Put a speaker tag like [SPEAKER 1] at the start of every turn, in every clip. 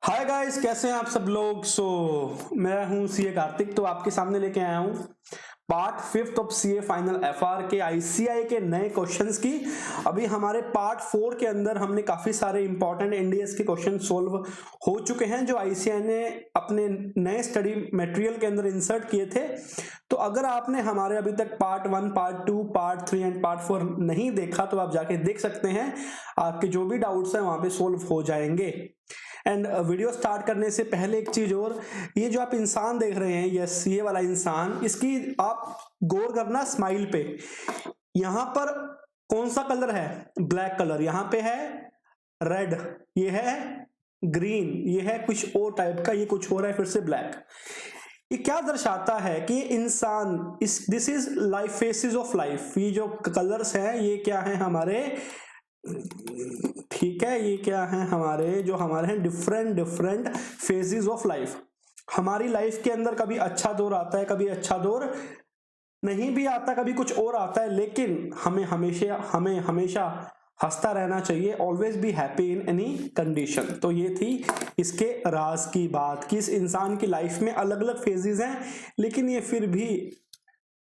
[SPEAKER 1] Hi guys, कैसे हैं आप सब लोग। मैं हूं सीए कार्तिक। तो आपके सामने लेके आया हूं part 5 of CA final FR के आईसीआई के नए क्वेश्चंस की। अभी हमारे पार्ट 4 के अंदर हमने काफी सारे इंपॉर्टेंट एनडीएस के क्वेश्चन सोल्व हो चुके हैं जो आईसीआई ने अपने नए स्टडी मटेरियल के अंदर इंसर्ट किए थे। तो अगर आपने हमारे अभी तक part 1, part 2, part 3 and part 4 नहीं देखा तो आप जाके देख सकते हैं। आपके जो भी डाउट्स हैं वहां पे सोल्व हो जाएंगे। एंड वीडियो स्टार्ट करने से पहले एक चीज और, ये जो आप इंसान देख रहे हैं, यस ये वाला इंसान, इसकी आप गौर करना स्माइल पे। यहां पर कौन सा कलर है? Black colour. यहां पे है रेड, ये है ग्रीन, ये है कुछ और टाइप का, ये कुछ हो रहा है फिर से ब्लैक। ये क्या दर्शाता है कि इंसान this is life, faces of life. ये जो कलर्स हैं ये क्या है हमारे, ठीक है, ये क्या है हमारे, जो हमारे हैं डिफरेंट फेजेस ऑफ लाइफ। हमारी लाइफ के अंदर कभी अच्छा दौर आता है, कभी अच्छा दौर नहीं भी आता, कभी कुछ और आता है, लेकिन हमें हमेशा हंसता रहना चाहिए। Always be happy in any condition. तो ये थी इसके राज की बात कि इस इंसान की लाइफ में अलग अलग फेजेस हैं, लेकिन ये फिर भी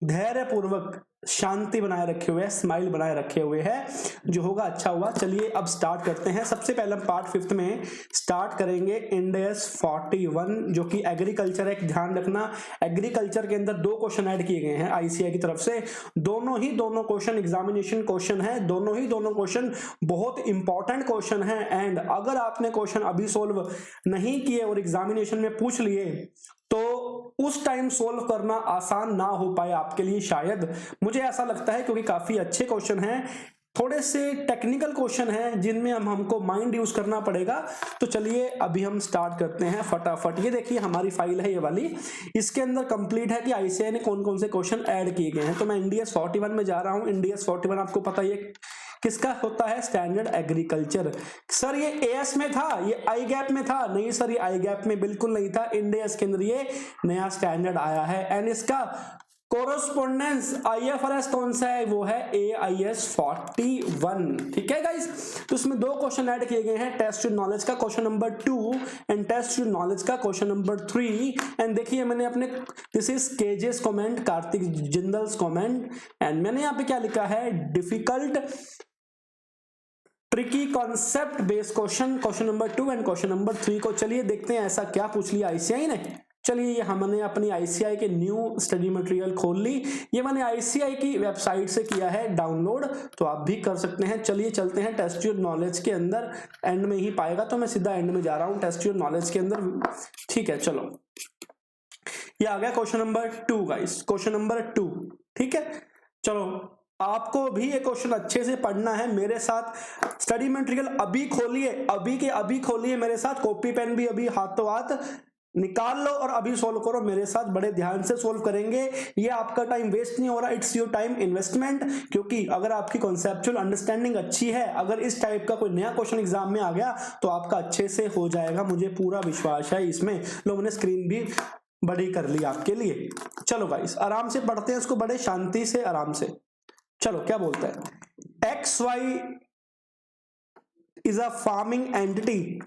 [SPEAKER 1] धैर्य पूर्वक शांति बनाए रखे हुए है, स्माइल बनाए रखे हुए है। जो होगा अच्छा हुआ। चलिए अब स्टार्ट करते हैं। सबसे पहले हम पार्ट 5 में स्टार्ट करेंगे इंडेस 41 जो कि एग्रीकल्चर है। ध्यान रखना, एग्रीकल्चर के अंदर 2 क्वेश्चन ऐड किए गए हैं आईसीआई की तरफ से। दोनों क्वेश्चन एग्जामिनेशन क्वेश्चन है। दोनों क्वेश्चन बहुत इंपॉर्टेंट क्वेश्चन है। एंड अगर आपने क्वेश्चन अभी सोल्व नहीं किए और एग्जामिनेशन में पूछ लिए तो उस टाइम सोल्व करना आसान ना हो पाए आपके लिए, शायद, मुझे ऐसा लगता है, क्योंकि काफी अच्छे क्वेश्चन हैं। थोड़े से टेक्निकल क्वेश्चन हैं जिनमें हमको माइंड यूज करना पड़ेगा। तो चलिए अभी हम स्टार्ट करते हैं फटाफट। ये देखिए हमारी फाइल है ये वाली, इसके अंदर कंप्लीट है कि आईसीआई ने कौन कौन से क्वेश्चन ऐड किए गए हैं। तो मैं इंडीएस 41 में जा रहा हूं। इंडीएस 41 आपको पता ही है किसका होता है, स्टैंडर्ड एग्रीकल्चर। सर ये एएस में था, ये आई गैप में था? नहीं सर, ये आई गैप में बिल्कुल नहीं था। इंडियस के अंदर ये नया स्टैंडर्ड आया है। एंड इसका कोरोस्पोंडेंस आईएफआरएस कौन सा है? वो है एआईएस 41। ठीक है गाइस। तो इसमें 2 क्वेश्चन ऐड किए गए हैं, टेस्ट योर नॉलेज का question number 2 and test your knowledge का क्वेश्चन नंबर 3। एंड देखिए मैंने अपने, this is KJ's comment, Kartik जिंदल्स कमेंट, एंड मैंने यहाँ पे क्या लिखा है, difficult tricky concept based question number 2 and question number 3 को। चलिए देखते हैं ऐसा क्या पूछ लिया आईसीआई ने। चलिए ये हमने अपनी आईसीआई के न्यू स्टडी मटेरियल खोल ली। ये मैंने आईसीआई की वेबसाइट से किया है डाउनलोड, तो आप भी कर सकते हैं। चलिए चलते हैं टेस्ट योर नॉलेज के अंदर। एंड में ही पाएगा तो मैं सीधा एंड में जा रहा हूं टेस्ट योर नॉलेज के अंदर। ठीक है, चलो ये आ गया question number 2 guys, question number 2। ठीक है, चलो आपको भी ये क्वेश्चन अच्छे से पढ़ना है मेरे साथ। स्टडी मटेरियल अभी खोलिए, अभी खोलिए मेरे साथ, कॉपी पेन भी अभी हाथों हाथ निकाल लो और अभी सोल्व करो मेरे साथ। बड़े ध्यान से सोल्व करेंगे, ये आपका टाइम वेस्ट नहीं हो रहा, इट्स योर टाइम इन्वेस्टमेंट। क्योंकि अगर आपकी कॉन्सेप्चुअल अंडरस्टैंडिंग अच्छी है, अगर इस टाइप का कोई नया क्वेश्चन एग्जाम में आ गया तो आपका अच्छे से हो जाएगा, मुझे पूरा विश्वास है इसमें। लोगों ने स्क्रीन भी बड़ी कर ली आपके लिए। चलो गाइस आराम से पढ़ते हैं इसको, बड़े शांति से आराम से। चलो क्या बोलता है, X Y is a farming entity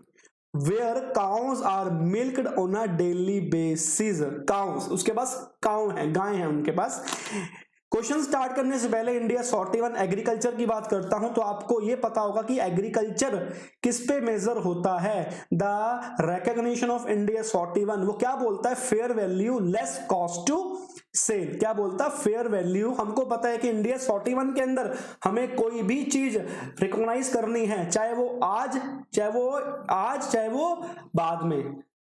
[SPEAKER 1] where cows are milked on a daily basis. Cows, उसके पास काउ है, गाय है उनके पास। क्वेश्चन स्टार्ट करने से पहले इंडिया 41 एग्रीकल्चर की बात करता हूं तो आपको यह पता होगा कि एग्रीकल्चर किस पे मेजर होता है। द रिकॉग्निशन ऑफ इंडिया 41 वो क्या बोलता है, fair value less cost to sell. क्या बोलता है, फेयर वैल्यू। हमको पता है कि इंडिया 41 के अंदर हमें कोई भी चीज रिकॉग्नाइज करनी है, चाहे वो आज चाहे वो बाद में,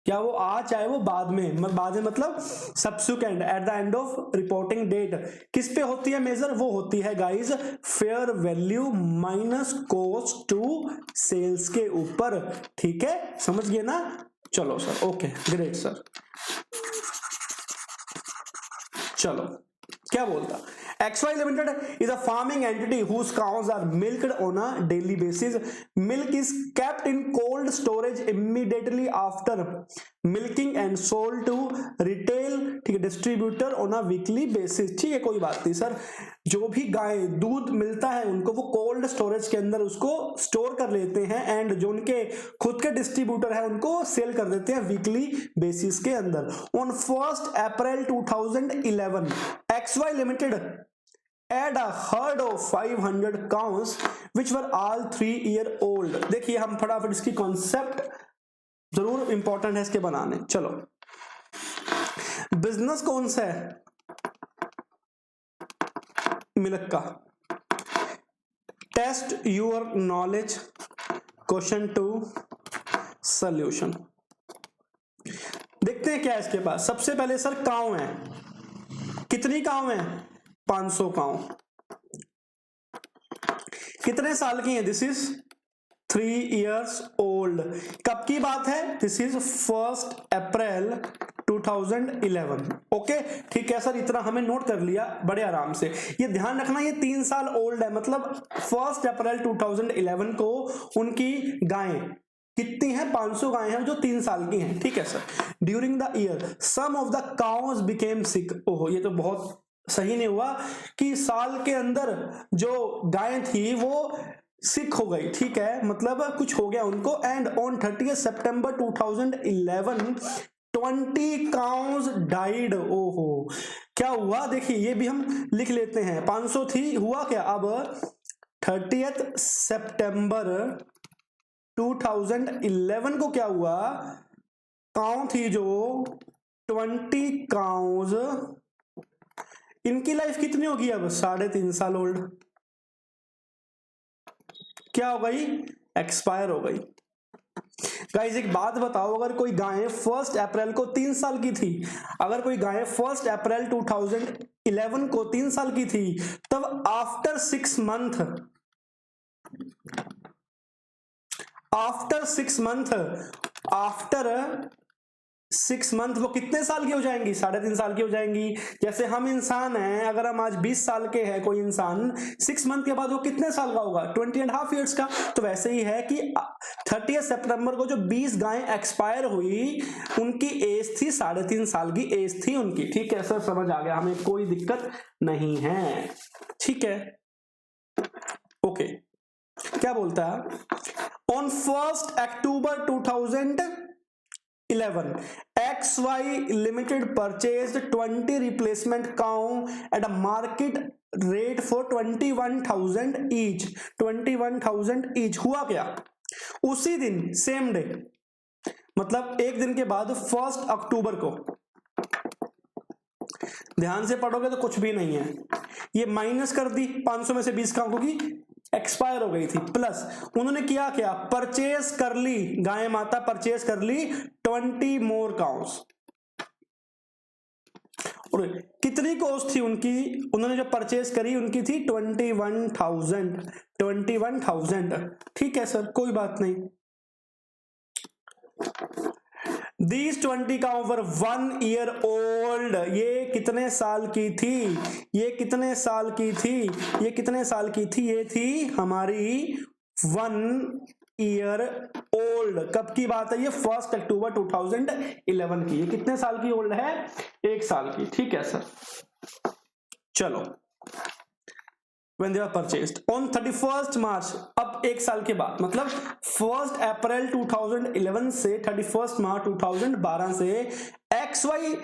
[SPEAKER 1] क्या वो आज चाहे वो बाद में, बाद में मतलब subsequent, at the end of reporting date. किस पे होती है मेजर? वो होती है guys fair value minus cost to sales के ऊपर। ठीक है, समझ गए ना? चलो सर, ओके ग्रेट सर। चलो क्या बोलता, XY Limited is a farming entity whose cows are milked on a daily basis. Milk is kept in cold storage immediately after milking and sold to retail, ठीक है, distributor on a weekly basis. ठीक है, कोई बात नहीं sir, जो भी गाय दूध मिलता है उनको वो कोल्ड स्टोरेज के अंदर उसको स्टोर कर लेते हैं एंड जो उनके खुद के डिस्ट्रीब्यूटर है उनको सेल कर देते हैं वीकली बेसिस के अंदर. ऑन 1 अप्रैल 2011 XY Limited had a herd of 500 cows which were all 3-year-old. देखिए हम फटाफट इसकी कॉन्सेप्ट जरूर इंपॉर्टेंट है इसके बनाने. चलो, बिजनेस कौन सा है? मिल्क का. Test your knowledge, question 2 solution. देखते हैं क्या है इसके पास. सबसे पहले सर काऊ है. कितनी काऊ है? 500 काऊ. कितने साल की है? This is 3 years old. कब की बात है? दिस इज 1 अप्रैल 2011. ओके, ठीक है सर, इतना हमें नोट कर लिया बड़े आराम से. ये ड्यान रखना ये 3 साल ओल्ड है, मतलब 1 अप्रैल 2011 को उनकी गायें कितनी है? 500 गायें हैं जो 3 साल की हैं. ठीक है sir. During the year some of the cows became sick. ओहो, ये तो बहुत सही नहीं हुआ कि साल के अंदर जो गायें थी वो सिक हो गई. ठीक है, मतलब कुछ हो गया उनको. And on 30 September 2011 20 cows died. ओहो, क्या हुआ? देखिए ये भी हम लिख लेते हैं. 500 थी, हुआ क्या? अब 30 सितंबर 2011 को क्या हुआ? काउ थी जो 20 काउज. इनकी लाइफ कितनी होगी अब? 3.5 साल ओल्ड. क्या हो गई? एक्सपायर हो गई. गाइस एक बात बताओ, अगर कोई गाय 1 अप्रैल को 3 साल की थी, अगर कोई गाय 1 अप्रैल 2011 को 3 साल की थी, तब आफ्टर 6 मंथ वो कितने साल की हो जाएंगी? 3.5 साल की हो जाएंगी. जैसे हम इंसान हैं, अगर हम आज 20 साल के हैं, कोई इंसान 6 मंथ के बाद वो कितने साल का होगा? 20.5 years का. तो वैसे ही है कि 30 सितंबर को जो 20 गायें एक्सपायर हुई, उनकी एज थी 3.5 साल की एज थी उनकी. ठीक है सर, समझ आ गया, हमें कोई दिक्कत नहीं है. ठीक है, ओके. क्या बोलता है? On 1 October 2011 XY Limited purchased 20 replacement cow at a market rate for 21,000 each. 21,000 each. हुआ क्या? उसी दिन, सेम डे, मतलब एक दिन के बाद 1 अक्टूबर को. ध्यान से पढ़ोगे तो कुछ भी नहीं है. ये माइनस कर दी 500 में से 20 काउ की एक्सपायर हो गई थी, प्लस उन्होंने किया क्या? परचेज कर ली, गाय माता परचेज कर ली 20 मोर काउस. और कितनी कॉस्ट थी उनकी? उन्होंने जो परचेज करी उनकी थी 21,000. ठीक है सर, कोई बात नहीं. These 20 cows were 1 year old. ये कितने साल की थी? ये कितने साल की थी? ये कितने साल की थी? ये थी हमारी 1 year old. कब की बात है? ये 1 अक्टूबर 2011 की. ये कितने साल की ओल्ड है? 1 साल की. ठीक है सर, चलो. When they were purchased on 31st March, अब 1 साल के बाद, मतलब 1 अप्रैल 2011 से 31 मार्च 2012 से XY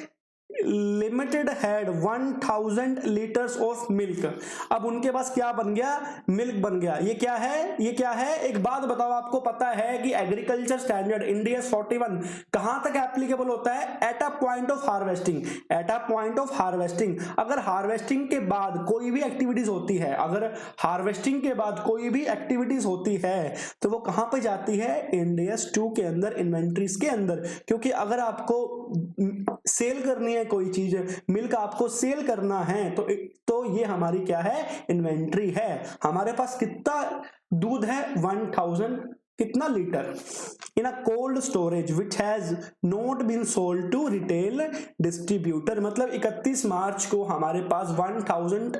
[SPEAKER 1] limited had 1000 litres of milk. अब उनके पास क्या बन गया? मिल्क बन गया. ये क्या है? ये क्या है? एक बात बताओ, आपको पता है कि एग्रीकल्चर स्टैंडर्ड इंडिया 41 कहां तक एप्लीकेबल होता है? At a point of harvesting. At a point of harvesting. अगर हार्वेस्टिंग के बाद कोई भी एक्टिविटीज होती है, अगर हार्वेस्टिंग के बाद कोई भी एक्टिविटीज होती है, तो वो कहां पे जाती है? इंडेस 2 के अंदर, इन्वेंट्रीज के अंदर. क्योंकि अगर आपको सेल करनी है कोई चीज, मिल्क आपको सेल करना है, तो ये हमारी क्या है? इन्वेंट्री है. हमारे पास कितना दूध है? 1000 कितना litre in a cold storage which has not been sold to retail distributor. मतलब 31 मार्च को हमारे पास 1000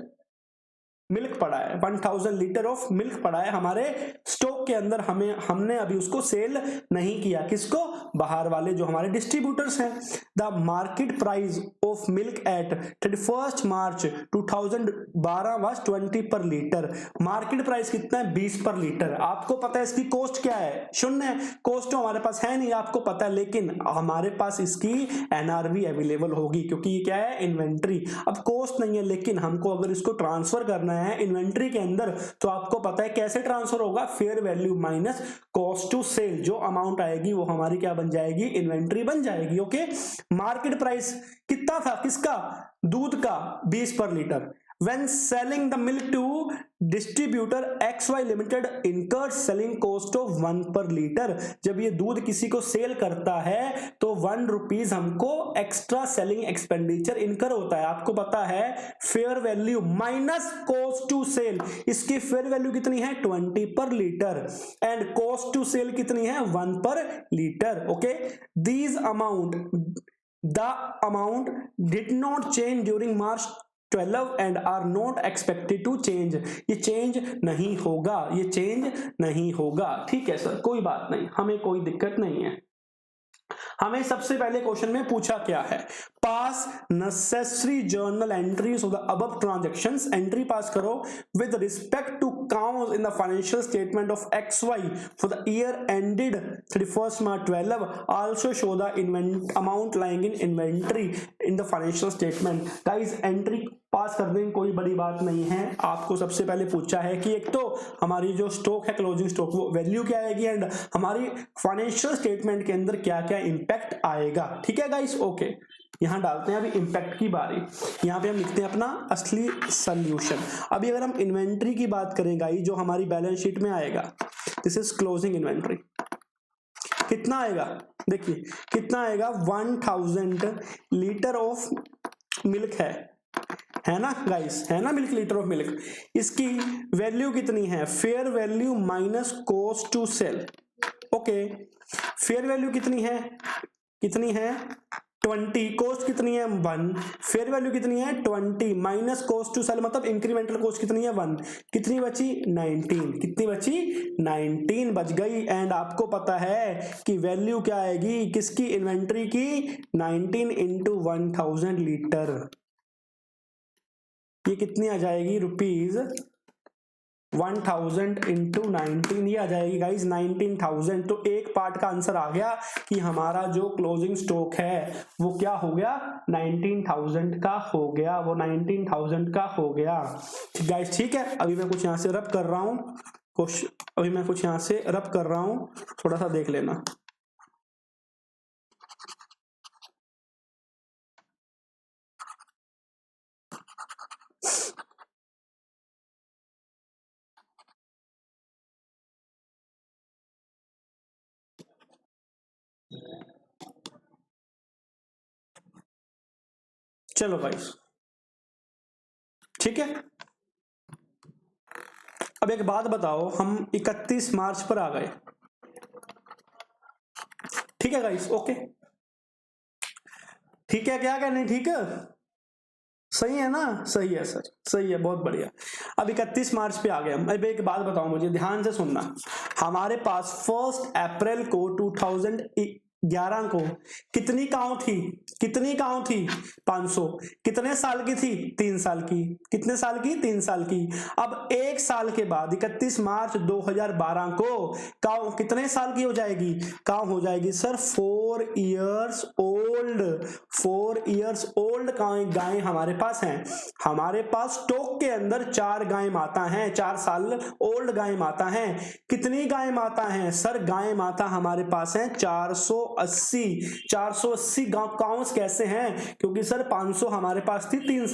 [SPEAKER 1] मिल्क पड़ा है, 1000 लीटर ऑफ मिल्क पड़ा है हमारे स्टॉक के अंदर, हमने अभी उसको सेल नहीं किया। किसको? बाहर वाले जो हमारे डिस्ट्रीब्यूटर्स हैं। The market price of milk eight 31 March 2012 was 20 per litre. Market price कितना है? 20 पर लीटर। आपको पता है इसकी कॉस्ट क्या है? शून्य है। कॉस्ट तो हमारे पास है नहीं, आपको पता है, लेकिन हमारे पास इसकी एनआरवी अवेलेबल होगी क्योंकि ये क्या है? इन्वेंट्री। अब कॉस्ट नहीं है, लेकिन हमको अगर इसको ट्रांसफर करना है इन्वेंट्री के अंदर, तो आपको पता है कैसे ट्रांसफर होगा? Fair value minus cost to sell. जो अमाउंट आएगी वो हमारी क्या बन जाएगी? इन्वेंट्री बन जाएगी। ओके, मार्केट प्राइस कितना था? किसका? दूध का, 20 per litre. When selling the milk to distributor XY Limited incurred selling cost of 1 per liter। जब ये दूध किसी को सेल करता है तो 1 रुपीज हमको एक्स्ट्रा सेलिंग एक्सपेंडिचर इनकर होता है। आपको पता है fair value minus cost to sell, इसकी फेयर वैल्यू कितनी है? 20 per litre, and cost to sell कितनी है? 1 per litre. Okay, these amount the amount did not change during March 12 and are not expected to change. ये change नहीं होगा, ये change नहीं होगा। ठीक है सर, कोई बात नहीं, हमें कोई दिक्कत नहीं है। हमें सबसे पहले क्वेश्चन में पूछा क्या है? Pass necessary journal entries of the above transactions. Entry pass करो with respect to counts in the financial statement of XY for the year ended 31 March 12। Also show the amount lying in inventory in the financial statement. Guys, entry pass कर देंगे, कोई बड़ी बात नहीं है। आपको सबसे पहले पूछा है कि एक तो हमारी जो स्टॉक है क्लोजिंग स्टॉक, वो वैल्यू क्या आएगी, एंड हमारी फाइनेंशियल स्टेटमेंट के अंदर क्या क्या इंपैक्ट आएगा। ठीक है गाइस, ओके, यहां डालते हैं अभी इंपैक्ट की बारी। यहां पे हम लिखते हैं अपना असली सॉल्यूशन। अभी अगर हम इन्वेंट्री की बात करें गाइस, जो हमारी बैलेंस शीट में आएगा, दिस इज क्लोजिंग इन्वेंट्री। कितना आएगा? देखिए कितना आएगा? 1000 लीटर ऑफ मिल्क है ना गाइस, है ना मिल्क, लीटर ऑफ मिल्क। इसकी वैल्यू कितनी है? Fair value minus cost to sell. Okay, fair value कितनी है? 20। कॉस्ट कितनी है? 1। फेयर वैल्यू कितनी है? 20 माइनस कॉस्ट टू सेल, मतलब इंक्रीमेंटल कॉस्ट कितनी है? 1। कितनी बची? 19। कितनी बची? 19 बच गई। एंड आपको पता है कि वैल्यू क्या आएगी किसकी? इन्वेंट्री की। 19 इंटू 1000 लीटर, ये कितनी आ जाएगी? रुपीज 1000 इंटू 19, ये आ जाएगी गाइज 19,000। तो एक पार्ट का आंसर आ गया कि हमारा जो क्लोजिंग स्टॉक है वो क्या हो गया? 19,000 का हो गया, वो 19,000 का हो गया गाइज। ठीक है, अभी मैं कुछ यहां से रब कर रहा हूं, थोड़ा सा देख लेना। चलो गाइस, ठीक है। अब एक बात बताओ, हम 31 मार्च पर आ गए, ठीक है गाइस, ओके, ठीक है, क्या कहने? ठीक है, सही है ना? सही है सर, सही है, बहुत बढ़िया। अब 31 मार्च पे आ गए हम। अब एक बात बताओ, मुझे ध्यान से सुनना। हमारे पास 1 अप्रैल को 2011 को कितनी काउंट थी? 500। कितने साल की थी? 3 साल की। कितने साल की? 3 साल की। अब एक साल के बाद 31 मार्च 2012 को काउंट कितने साल की हो जाएगी? काउंट हो जाएगी sir 4 years old. 4 years old गायें हमारे पास हैं। हमारे पास स्टॉक के अंदर 4 गाय माता हैं, 4 साल ओल्ड गाय माता हैं। कितनी गाय माता हैं सर? गाय माता हमारे पास हैं 480 काउंट्स कैसे हैं? क्योंकि सर 500 हमारे पास थी 3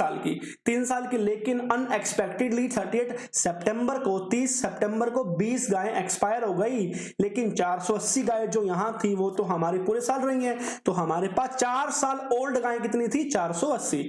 [SPEAKER 1] साल की, लेकिन अनएक्सपेक्टेडली 30 सितंबर को 30 सितंबर को 20 गाय एक्सपायर हो गई, लेकिन 480 गाय जो यहां थी वो तो हमारे पूरे साल रही हैं। तो हमारे पास 4 साल ओल्ड गाय कितनी थी? 480।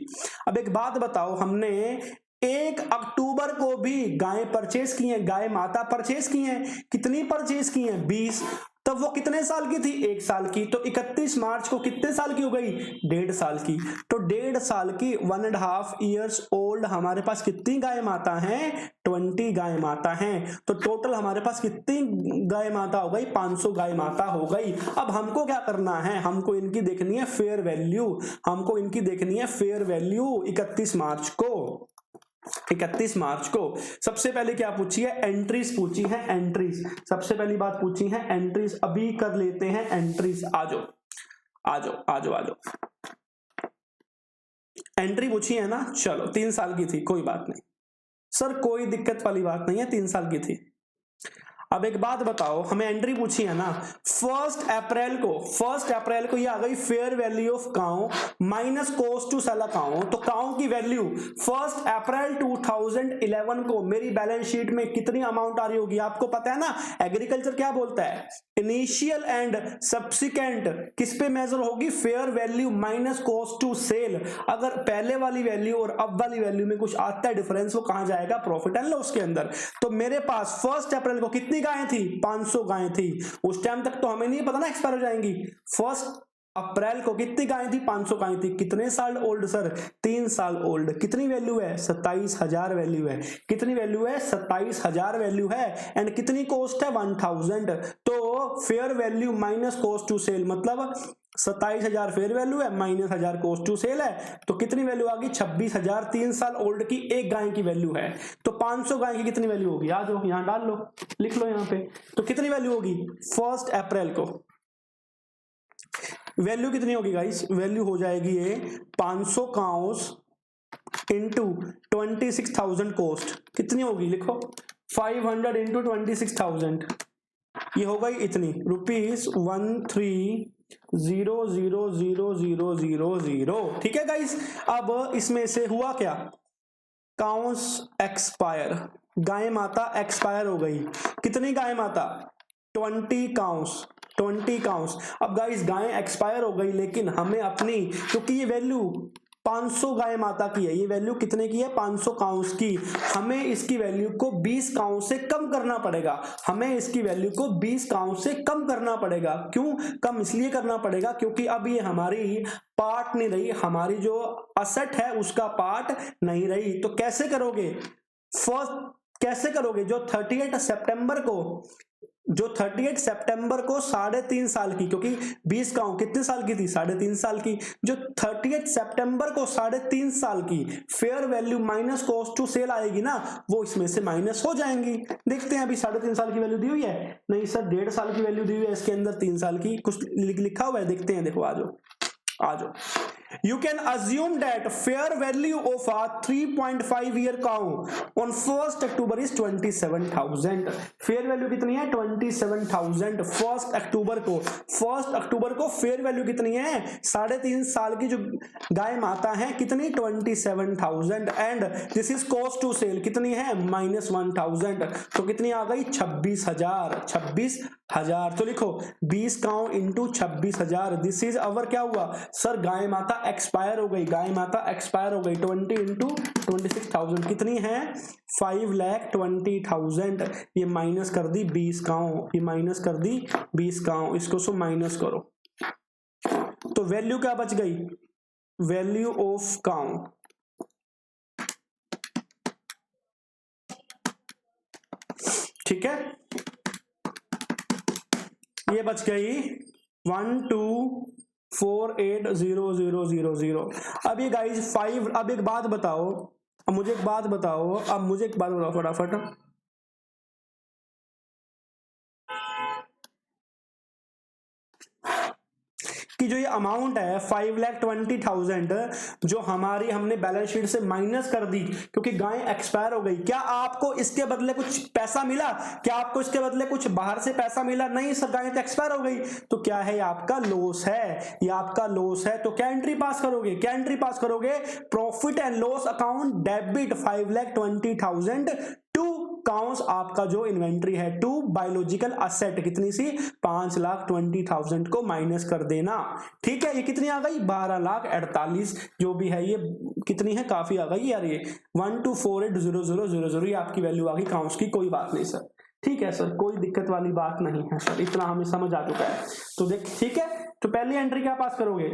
[SPEAKER 1] अब एक बात बताओ, हमने 1 अक्टूबर को भी गाय परचेस की हैं, गाय माता परचेस की हैं। कितनी परचेस की हैं? 20। तब वो कितने साल की थी? 1 साल की। तो 31 मार्च को कितने साल की हो गई? 1.5 साल की। तो 1.5 साल की 1.5 ईयर्स ओल्ड हमारे पास कितनी गाय माता हैं? 20 गाय माता हैं। तो टोटल हमारे पास कितनी गाय माता हो गई? 500 गाय माता हो गई। अब हमको क्या करना है? हमको इनकी देखनी है फेयर वैल्यू। हमको इनकी देखनी है फेयर वैल्यू 31 मार्च को। 31 मार्च को सबसे पहले क्या पूछी है? एंट्रीज पूछी है, एंट्रीज। सबसे पहली बात पूछी है एंट्रीज। अभी कर लेते हैं एंट्रीज। आ जाओ आ जाओ आ जाओ आ जाओ। एंट्री पूछी है ना? चलो 3 साल की थी, कोई बात नहीं सर, कोई दिक्कत वाली बात नहीं है, 3 साल की थी। अब एक बात बताओ, हमें एंट्री पूछी है ना, 1 अप्रैल को ये आ गई fair value of cow minus cost to sell cow. तो काउ की वैल्यू 1 अप्रैल 2011 को मेरी बैलेंस शीट में कितनी अमाउंट आ रही होगी? आपको पता है ना एग्रीकल्चर क्या बोलता है, इनिशियल एंड सब्सिक्वेंट किस पे मेजर होगी? Fair value minus cost to sell. अगर पहले वाली वैल्यू और अब वाली वैल्यू में कुछ आता है डिफरेंस, वो कहां जाएगा? प्रॉफिट एंड लॉस के अंदर। तो मेरे पास 1 अप्रैल को कितनी गायें थी? 500 गायें थी। उस टाइम तक तो हमें नहीं पता ना एक्सपायर हो जाएंगी। 1 अप्रैल को कितनी गायें थी? 500 गायें थी। कितने साल ओल्ड सर? 3 साल ओल्ड। कितनी वैल्यू है? 27,000 वैल्यू है। कितनी वैल्यू है? 27,000 वैल्यू है। एंड कितनी कॉस्ट है? 1000। तो fair value minus cost to sell, मतलब 27,000 फेयर वैल्यू है माइनस 1000 कॉस्ट टू सेल है। तो कितनी वैल्यू आ गई? 26,000। 3 साल ओल्ड की एक गाय की वैल्यू है। तो 500 गाय की कितनी वैल्यू होगी? आ जाओ यहां डाल लो, लिख लो यहां पे। तो कितनी वैल्यू होगी 1 अप्रैल को? वैल्यू कितनी होगी गाइस? वैल्यू हो जाएगी ये 500 काउस इंटू 26,000 कॉस्ट। कितनी होगी? लिखो 500 इंटू 26,000। ये हो गई इतनी ₹130,000,000। ठीक है गाइस। अब इसमें से हुआ क्या? काउंस एक्सपायर, गाय माता एक्सपायर हो गई। कितनी गाय माता? 20 काउंस। अब गाइस गाय एक्सपायर हो गई, लेकिन हमें अपनी, क्योंकि ये वैल्यू 500 गाय माता की है, ये वैल्यू कितने की है? 500 काउंस की। हमें इसकी वैल्यू को 20 काउंस से कम करना पड़ेगा। हमें इसकी वैल्यू को 20 काउंस से कम करना पड़ेगा। क्यों कम? इसलिए करना पड़ेगा क्योंकि अब ये हमारी पार्ट नहीं रही, हमारी जो असेट है उसका पार्ट नहीं रही। तो कैसे करोगे? कैसे करोगे? जो 38 सितंबर को 3.5 साल की, क्योंकि 20 काउंट कितने साल की थी? 3.5 साल की। जो 38 सितंबर को 3.5 साल की fair value minus cost to sell आएगी ना, वो इसमें से माइनस हो जाएंगी। देखते हैं, अभी 3.5 साल की वैल्यू दी हुई है? नहीं सर, 1.5 साल की वैल्यू दी हुई है इसके अंदर, 3 साल की कुछ लिखा हुआ है। देखते हैं, देखो आ जाओ। You can assume that fair value of a 3.5 year cow on 1 October is 27,000। Fair value कितनी है? 27,000। 1 अक्टूबर को फेयर वैल्यू कितनी है? 3.5 साल की जो गाय माता है कितनी? 27,000। And this is cost to sell कितनी है? -1000। तो कितनी आ गई? 26,000। तो लिखो 20 cow into 26,000। This is our क्या हुआ सर? गाय माता एक्सपायर हो गई। 20 इंटू 26,000 कितनी है? 5,20,000। ये माइनस कर दी 20 काउ, इसको सो माइनस करो। तो वैल्यू क्या बच गई? वैल्यू ऑफ काउ, ठीक है, ये बच गई 1248,000। अब ये गाइस 5। अब एक बात बताओ, मुझे एक बात बताओ फटाफट। कि जो ये अमाउंट है 5,20,000 जो हमने बैलेंस शीट से माइनस कर दी क्योंकि गाय एक्सपायर हो गई, क्या आपको इसके बदले कुछ पैसा मिला? क्या आपको इसके बदले कुछ बाहर से पैसा मिला? नहीं सर, गाय तो एक्सपायर हो गई। तो क्या है? ये आपका लॉस है, ये आपका लॉस है। तो क्या एंट्री पास करोगे? Profit and loss account debit 5,20,000 to cows आपका जो इन्वेंट्री है, टू बायोलॉजिकल असेट कितनी सी? 5,20,000 को माइनस कर देना। ठीक है, ये कितनी आ गई? 12,48,000 जो भी है। ये कितनी है? काफी आ गई यार। ये 1248,000 ये आपकी वैल्यू आ गई काउंस की। कोई बात नहीं सर, ठीक है सर, कोई दिक्कत वाली बात नहीं है सर, इतना हमें समझ आ चुका है। तो देख ठीक है, तो पहली एंट्री क्या पास करोगे,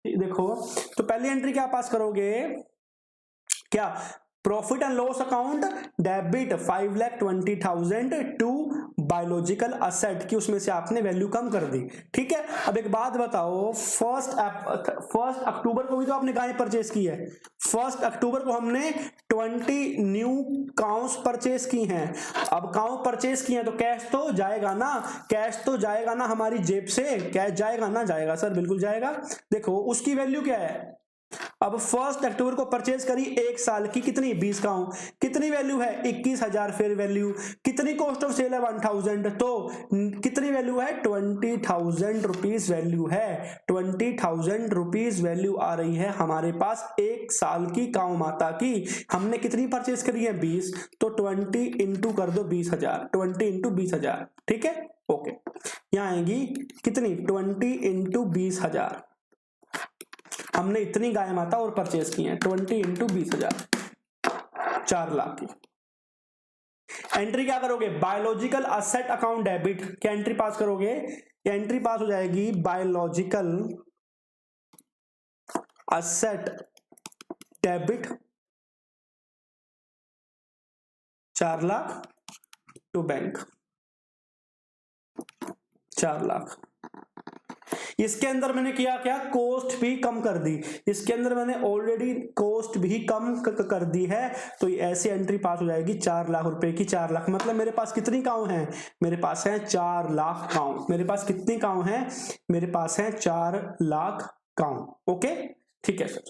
[SPEAKER 1] देखो तो पहली एंट्री क्या पास करोगे, क्या profit and loss account debit 5,20,000 to biological asset की, उसमें से आपने वैल्यू कम कर दी। ठीक है, अब एक बात बताओ, फर्स्ट अक्टूबर को भी तो आपने गाय परचेस की है, फर्स्ट अक्टूबर को हमने 20 न्यू काउस परचेस की हैं। अब काउ परचेस की हैं तो कैश तो जाएगा ना, कैश तो जाएगा ना हमारी जेब से, कैश जाएगा ना, जाएगा सर, बिल्कुल जाएगा। देखो उसकी वैल्यू क्या है, अब फर्स्ट अक्टूबर को परचेज करी, एक साल की, कितनी 20 काउ, कितनी वैल्यू है 21,000 फेयर वैल्यू, कितनी कॉस्ट ऑफ सेल है 1,000, तो कितनी वैल्यू है 20,000 रुपीज वैल्यू है, 20,000 रुपीज वैल्यू आ रही है हमारे पास एक साल की काउ माता की। हमने कितनी परचेज करी है 20, तो 20 इंटू कर दो 20,000, 20 इंटू 20,000, ठीक है ओके, यहां आएगी कितनी 20 इंटू 20,000, हमने इतनी गाय माता और परचेज की हैं, 20 इंटू 20,000, 4 लाख की। एंट्री क्या करोगे, बायोलॉजिकल असेट अकाउंट डेबिट, क्या एंट्री पास करोगे, एंट्री पास हो जाएगी biological asset debit 4 lakh to bank, 4 lakh. इसके अंदर मैंने किया क्या, कॉस्ट भी कम कर दी, इसके अंदर मैंने ऑलरेडी कॉस्ट भी कम कर दी है, तो ऐसी एंट्री पास हो जाएगी 4 लाख रुपए की। 4 लाख मतलब मेरे पास कितनी काउ हैं, मेरे पास है 4 लाख काउ, मेरे पास कितनी काउ हैं, मेरे पास है 4 लाख काउ। ओके ठीक है सर,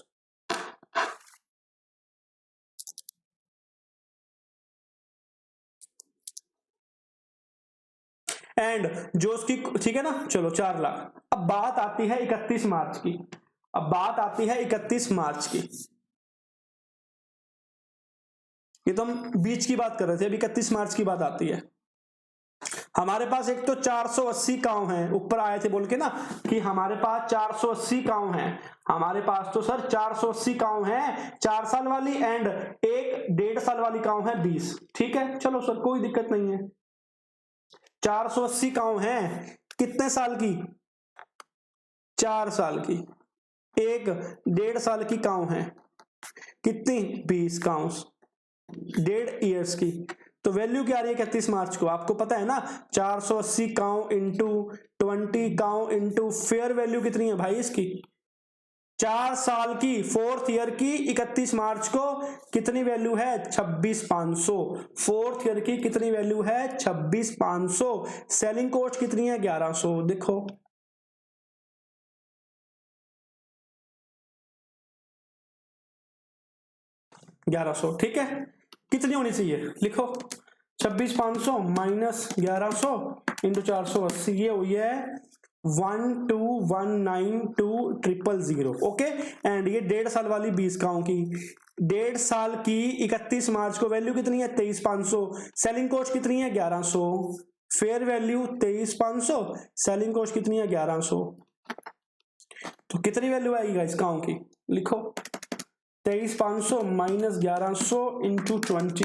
[SPEAKER 1] एंड जो उसकी, ठीक है ना, चलो 4 लाख। अब बात आती है 31 मार्च की, अब बात आती है 31 मार्च की, ये तो हम बीच की बात कर रहे थे, अभी 31 मार्च की बात आती है। हमारे पास एक तो 480 काउ हैं, ऊपर आए थे बोल के ना कि हमारे पास 480 काउ हैं, हमारे पास तो सर 480 काउ हैं, 4 साल वाली एंड एक 1.5 साल वाली काउ है 20, ठीक है चलो सर कोई दिक्कत नहीं है। 480 काउ हैं, कितने साल की, 4 साल की, एक 1.5 साल की काउ है, कितनी 20 काउस, 1.5 ईयर्स की, तो वैल्यू क्या आ रही है 31 मार्च को, आपको पता है ना 480 cow into 20 cow into fair value कितनी है भाई इसकी, 4 साल की, 4th ईयर की 31 मार्च को कितनी वैल्यू है 26,500, 4th ईयर की कितनी वैल्यू है 26,500, सेलिंग कॉस्ट कितनी है 1100, देखो $1100, ठीक है, कितनी होनी चाहिए लिखो, 26,500 माइनस 1100 इंटू 480, ये हुई है 12192,000, ओके। एंड ये 1.5 साल वाली 20 काउ की, 1.5 साल की 31 मार्च को वैल्यू कितनी है 23,500, सेलिंग कॉस्ट कितनी है 1100, फेयर वैल्यू 23,500, सेलिंग कॉस्ट कितनी है 1100, तो कितनी वैल्यू आएगी इस काउ की, लिखो 23,500 माइनस 1100 इंटू 20,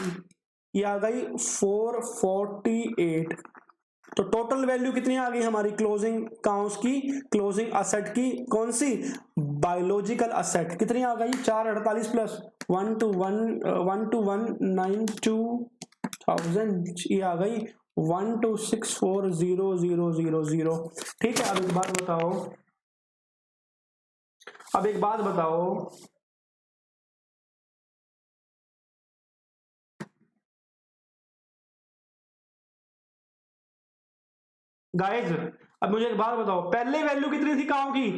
[SPEAKER 1] ये आ गई 448, तो टोटल वैल्यू कितनी आ गई हमारी क्लोजिंग काउंस की, क्लोजिंग असेट की, कौन सी बायोलॉजिकल असेट, कितनी आ गई 448 प्लस 12192,000, ये आ गई 12640,000, ठीक है। अब एक बात बताओ, अब एक बात बताओ, गाइज अब मुझे एक बात बताओ, पहले वैल्यू कितनी थी काउ की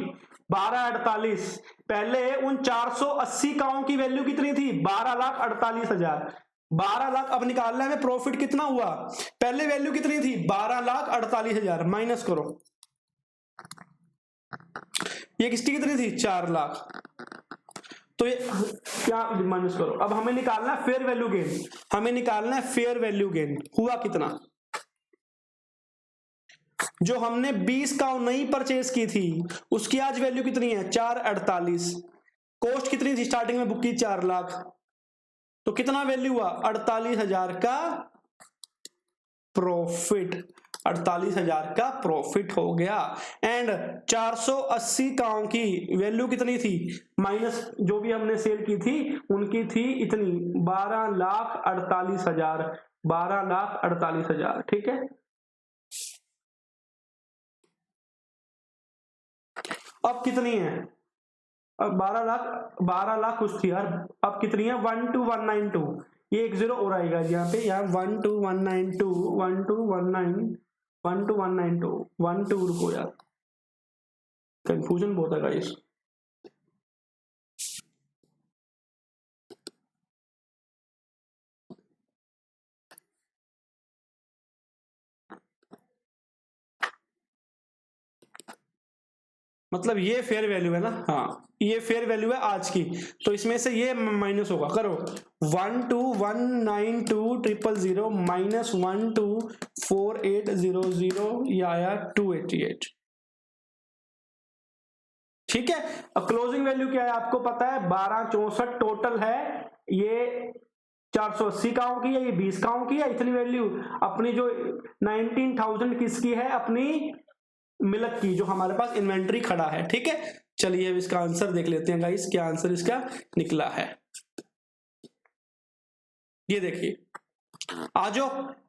[SPEAKER 1] 1248, पहले उन 480 काउ की वैल्यू कितनी थी 12,48,000, 12 लाख। अब निकालना है प्रॉफिट कितना हुआ, पहले वैल्यू कितनी थी 12,48,000, माइनस करो, ये किसकी कितनी थी 4 लाख, तो ये क्या माइनस करो। अब हमें निकालना है फेयर वैल्यू गेन, हमें निकालना है फेयर वैल्यू गेन, हुआ कितना, जो हमने 20 काउ नहीं परचेज की थी उसकी आज वैल्यू कितनी है 448, कॉस्ट कितनी थी स्टार्टिंग में बुक की 4 लाख, तो कितना वैल्यू हुआ 48,000 का प्रॉफिट, 48,000 का प्रॉफिट हो गया। एंड 480 काओं की वैल्यू कितनी थी, माइनस जो भी हमने सेल की थी उनकी थी इतनी 12,48,000, 12,48,000, ठीक है। अब कितनी है, अब 12 लाख कुछ थी यार, अब कितनी है 12,192, ये एक जीरो और आएगा यहाँ पे, यहाँ 12,192, 12,192, 12 रुको यार, कंफ्यूजन बहुत है गाइस। मतलब ये फेयर वैल्यू है ना, हाँ ये फेयर वैल्यू है आज की, तो इसमें से ये माइनस होगा, करो 12,192,000 माइनस 12,48,00, ये आया 288, ठीक है। अब क्लोजिंग वैल्यू क्या है आपको पता है, 1264 टोटल है, ये 480 काओं की है, ये 20 काओं की है, इतनी वैल्यू अपनी जो 19,000 किसकी है, अपनी मिल्क की, जो हमारे पास इन्वेंट्री खड़ा है, ठीक है। चलिए अब इसका आंसर देख लेते हैं गाइस, क्या आंसर इसका निकला है, ये देखिए आजो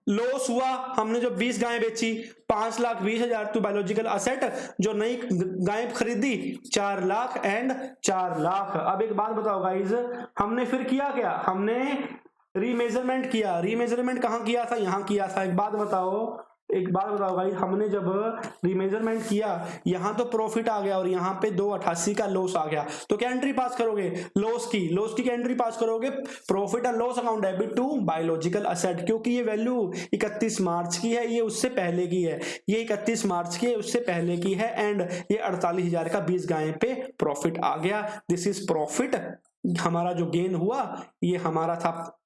[SPEAKER 1] लॉस हुआ, हमने जो 20 गायें बेची 5,20,000 टू बायोलॉजिकल असेट, जो नई गायें खरीदी 4 लाख एंड 4 लाख। अब एक बात बताओ गाइज, हमने फिर किया क्या, हमने रीमेजरमेंट किया, रीमेजरमेंट कहाँ किया था, यहाँ किया था। एक बात बताओ गाइस, हमने जब रीमेजरमेंट किया यहां तो प्रॉफिट आ गया और यहाँ पे 288 का लॉस आ गया, तो क्या एंट्री पास करोगे, लॉस की क्या एंट्री पास करोगे, profit and loss account debit to biological asset, क्योंकि ये वैल्यू 31 मार्च की है, ये उससे पहले की है, ये 31 मार्च की है, उससे पहले की है, एंड ये 48,000 का 20 गायें पे प्रॉफिट आ गया। दिस इज प्रॉफिट, हमारा जो गेन हुआ ये हमारा था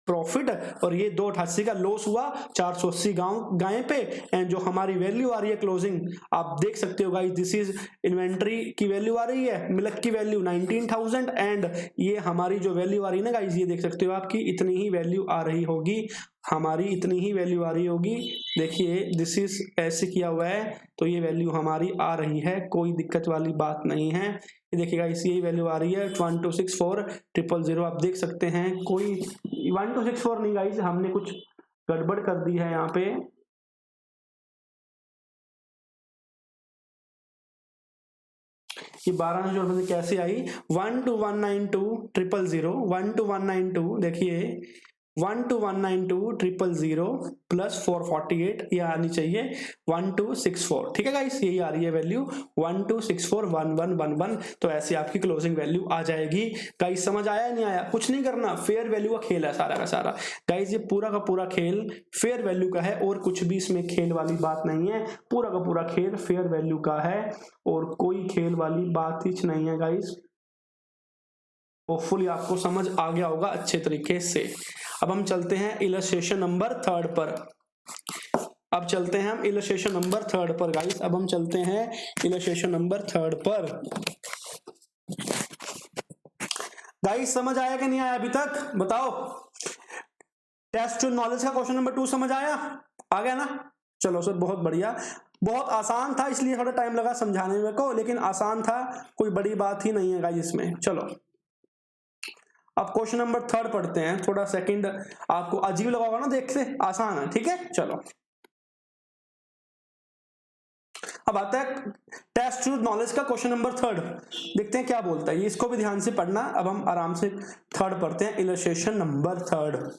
[SPEAKER 1] प्रॉफिट, और ये 288 का लॉस हुआ 480 गायें पे, एंड जो हमारी वैल्यू आ रही है क्लोजिंग, आप देख सकते हो गाइस, दिस इज इन्वेंट्री की वैल्यू आ रही है, मिल्क की वैल्यू 19,000, एंड ये हमारी जो वैल्यू आ रही है ना गाइस, ये देख सकते हो आपकी इतनी ही वैल्यू आ रही होगी, हमारी इतनी ही वैल्यू आ रही होगी। देखिए दिस इज ऐसे किया हुआ है, तो ये वैल्यू हमारी आ रही है, कोई दिक्कत वाली बात नहीं है। ये देखिएगा इसी यही वैल्यू आ रही है 1264,000, आप देख सकते हैं, कोई 1264 नहीं गाइस, हमने कुछ गड़बड़ कर दी है यहाँ पे, ये 12 से कैसे आई, 12,192,000, 12,192, देखिए 12,192,000 प्लस 448, ये आनी चाहिए 1264, ठीक है गाइस, यही आ रही है वैल्यू 1264,1111, तो ऐसे आपकी क्लोजिंग वैल्यू आ जाएगी। गाइस समझ आया नहीं आया, कुछ नहीं करना, फेयर वैल्यू का खेल है सारा का सारा गाइस, ये पूरा का पूरा खेल फेयर वैल्यू का है, और कुछ भी इसमें खेल वाली बात नहीं है, पूरा का पूरा खेल फेयर वैल्यू का है, और कोई खेल वाली बात ही नहीं है गाइस। होपफुली आपको समझ आ गया होगा अच्छे तरीके से। अब हम चलते हैं इलस्ट्रेशन नंबर 3 पर, अब चलते हैं हम इलस्ट्रेशन नंबर 3 पर गाइस, अब हम चलते हैं इलस्ट्रेशन नंबर 3 पर। गाइस समझ आया कि नहीं आया अभी तक, बताओ। टेस्ट नॉलेज का क्वेश्चन नंबर 2 समझ आया, आ गया ना, चलो सर बहुत बढ़िया, बहुत आसान था, इसलिए थोड़ा टाइम लगा समझाने में को, लेकिन आसान था, कोई बड़ी बात ही नहीं है गाइस इसमें। चलो अब क्वेश्चन नंबर 3 पढ़ते हैं, थोड़ा सेकंड आपको अजीब लगा होगा ना, देखते आसान है, ठीक है। चलो अब आता है टेस्ट नॉलेज का क्वेश्चन नंबर 3, देखते हैं क्या बोलता है, इसको भी ध्यान से पढ़ना। अब हम आराम से 3 पढ़ते हैं, इलस्ट्रेशन नंबर 3,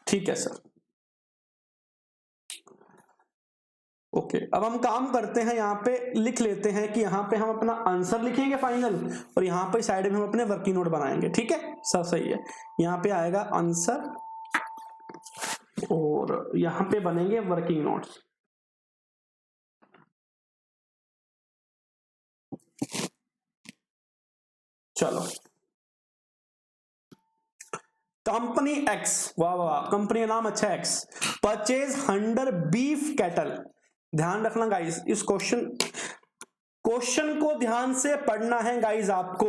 [SPEAKER 1] ठीक है सर। ओके अब हम काम करते हैं, यहाँ पे लिख लेते हैं कि यहाँ पे हम अपना आंसर लिखेंगे फाइनल, और यहाँ पे साइड में हम अपने वर्किंग नोट बनाएंगे, ठीक है, सब सही है। यहाँ पे आएगा आंसर और यहाँ पे बनेंगे वर्किंग नोट्स। चलो कंपनी एक्स, वाह वाह, कंपनी का नाम अच्छा है एक्स, परचेज 100 बीफ कैटल। ध्यान रखना गाइस, इस क्वेश्चन को क्वेश्चन को ध्यान से पढ़ना है गाइज, आपको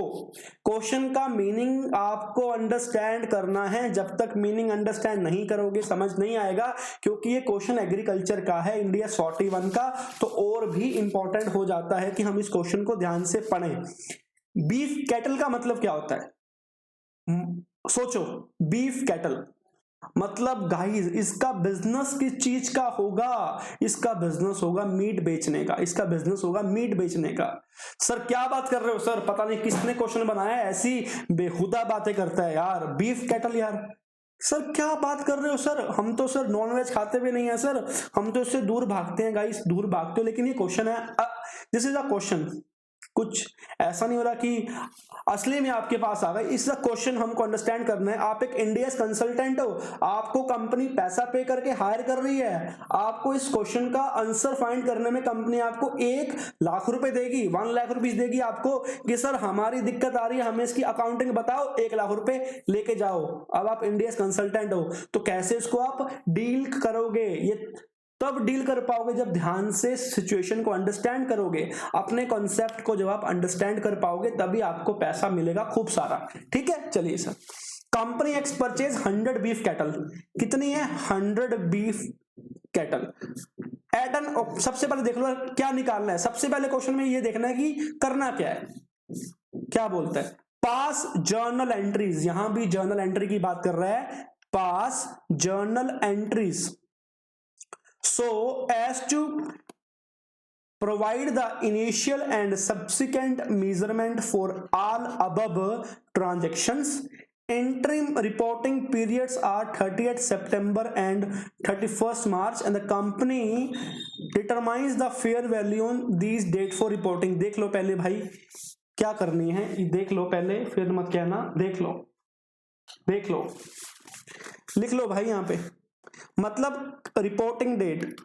[SPEAKER 1] क्वेश्चन का मीनिंग आपको अंडरस्टैंड करना है। जब तक मीनिंग अंडरस्टैंड नहीं करोगे समझ नहीं आएगा, क्योंकि ये क्वेश्चन एग्रीकल्चर का है, इंडिया 41 का, तो और भी इंपॉर्टेंट हो जाता है कि हम इस क्वेश्चन को ध्यान से पढ़ें। बीफ कैटल का मतलब क्या होता है? सोचो, बीफ कैटल मतलब गाइस इसका बिजनेस किस चीज का होगा? इसका बिजनेस होगा मीट बेचने का, इसका बिजनेस होगा मीट बेचने का। सर क्या बात कर रहे हो सर, पता नहीं किसने क्वेश्चन बनाया है, ऐसी बेहुदा बातें करता है यार, बीफ कैटल यार। सर क्या बात कर रहे हो सर, हम तो सर नॉनवेज खाते भी नहीं है सर, हम तो इससे दूर भागते हैं गाइस, दूर भागते हो। लेकिन ये क्वेश्चन है, दिस इज अ क्वेश्चन, कुछ ऐसा नहीं हो रहा कि असली में आपके पास आ गए। इस क्वेश्चन हमको अंडरस्टैंड करना है। आप एक इंडिया कंसल्टेंट हो, आपको कंपनी पैसा पे करके हायर कर रही है, आपको इस क्वेश्चन का आंसर फाइंड करने में कंपनी आपको 1 लाख रुपए देगी, 1 लाख रुपीस देगी आपको कि सर हमारी दिक्कत आ रही है, हमें इसकी अकाउंटिंग बताओ, 1 लाख रुपए लेके जाओ। अब आप इंडिया कंसल्टेंट हो तो कैसे इसको आप डील करोगे? ये तब डील कर पाओगे जब ध्यान से सिचुएशन को अंडरस्टैंड करोगे, अपने कॉन्सेप्ट को जब आप अंडरस्टैंड कर पाओगे तभी आपको पैसा मिलेगा खूब सारा। ठीक है, चलिए sir. Company x purchase 100 beef cattle, कितनी है? 100 बीफ कैटल एट एन। सबसे पहले देख लो क्या निकालना है। सबसे पहले क्वेश्चन में ये देखना है कि करना क्या है। क्या बोलता है? पास जर्नल एंट्रीज, यहां भी जर्नल एंट्री की बात कर रहा है, पास journal entries so as to provide the initial and subsequent measurement for all above transactions. Interim reporting periods are 30th September and 31st March and the company determines the fair value on these date for reporting. देख लो पहले भाई क्या करनी है, देख लो पहले, फिर मत कहना। देख लो, देख लो, लिख लो भाई यहां पे। मतलब रिपोर्टिंग डेट,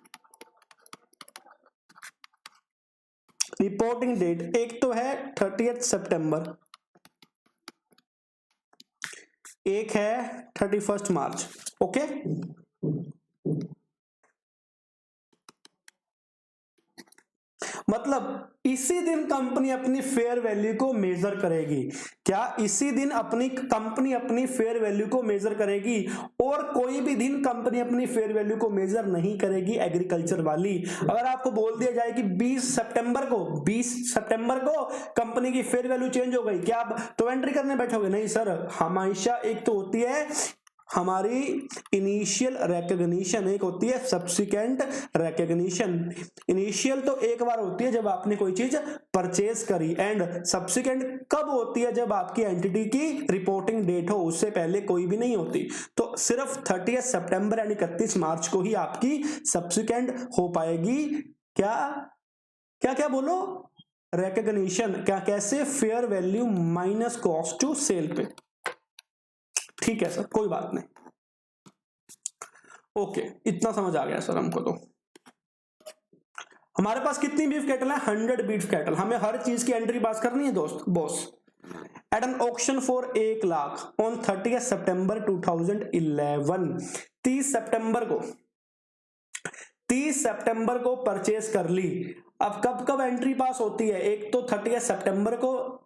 [SPEAKER 1] रिपोर्टिंग डेट एक तो है 30th सितंबर, एक है 31st मार्च। ओके, मतलब इसी दिन कंपनी अपनी फेयर वैल्यू को मेजर करेगी। क्या इसी दिन अपनी कंपनी अपनी फेयर वैल्यू को मेजर करेगी? और कोई भी दिन कंपनी अपनी फेयर वैल्यू को मेजर नहीं करेगी एग्रीकल्चर वाली। अगर आपको बोल दिया जाए कि 20 सितंबर को कंपनी की फेयर वैल्यू चेंज हो गई, क्या आप तो एंट्री करने बैठोगे? नहीं सर, हमेशा एक तो होती है हमारी इनिशियल रिकॉग्निशन, एक होती है सब्सिक्वेंट रिकॉग्निशन। इनिशियल तो एक बार होती है जब आपने कोई चीज परचेज करी, एंड सब्सिक्वेंट कब होती है? जब आपकी एंटिटी की रिपोर्टिंग डेट हो, उससे पहले कोई भी नहीं होती। तो सिर्फ 30 सितंबर यानी 31 मार्च को ही आपकी सब्सिक्वेंट हो पाएगी। क्या क्या क्या बोलो? रिकॉग्निशन। क्या कैसे? Fair value minus cost to sell पे। ठीक है सर, कोई बात नहीं। ओके, इतना समझ आ गया सर हमको। तो हमारे पास कितनी बीफ कैटल है? 100 बीफ कैटल। हमें हर चीज की एंट्री पास करनी है दोस्त boss. At an auction for 1 lakh on 30 September 2011, 30 सितंबर को परचेज कर ली। अब कब कब एंट्री पास होती है? एक तो 30 सितंबर को,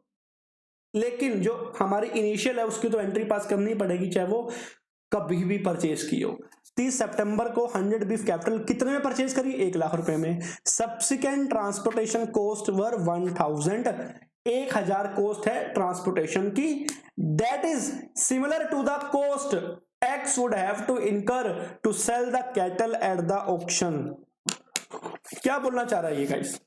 [SPEAKER 1] लेकिन जो हमारी इनिशियल है उसकी तो एंट्री पास करनी पड़ेगी, चाहे वो कभी भी परचेज की हो। 30 सितंबर को 100 बीफ कैपिटल कितने में परचेज करी? 1 लाख रुपए में। Subsequent transportation cost were 1000, 1000 cost है ट्रांसपोर्टेशन की। That is similar to the cost X would have to incur to sell the cattle at the auction. क्या बोलना चाह रहा है ये गाइस?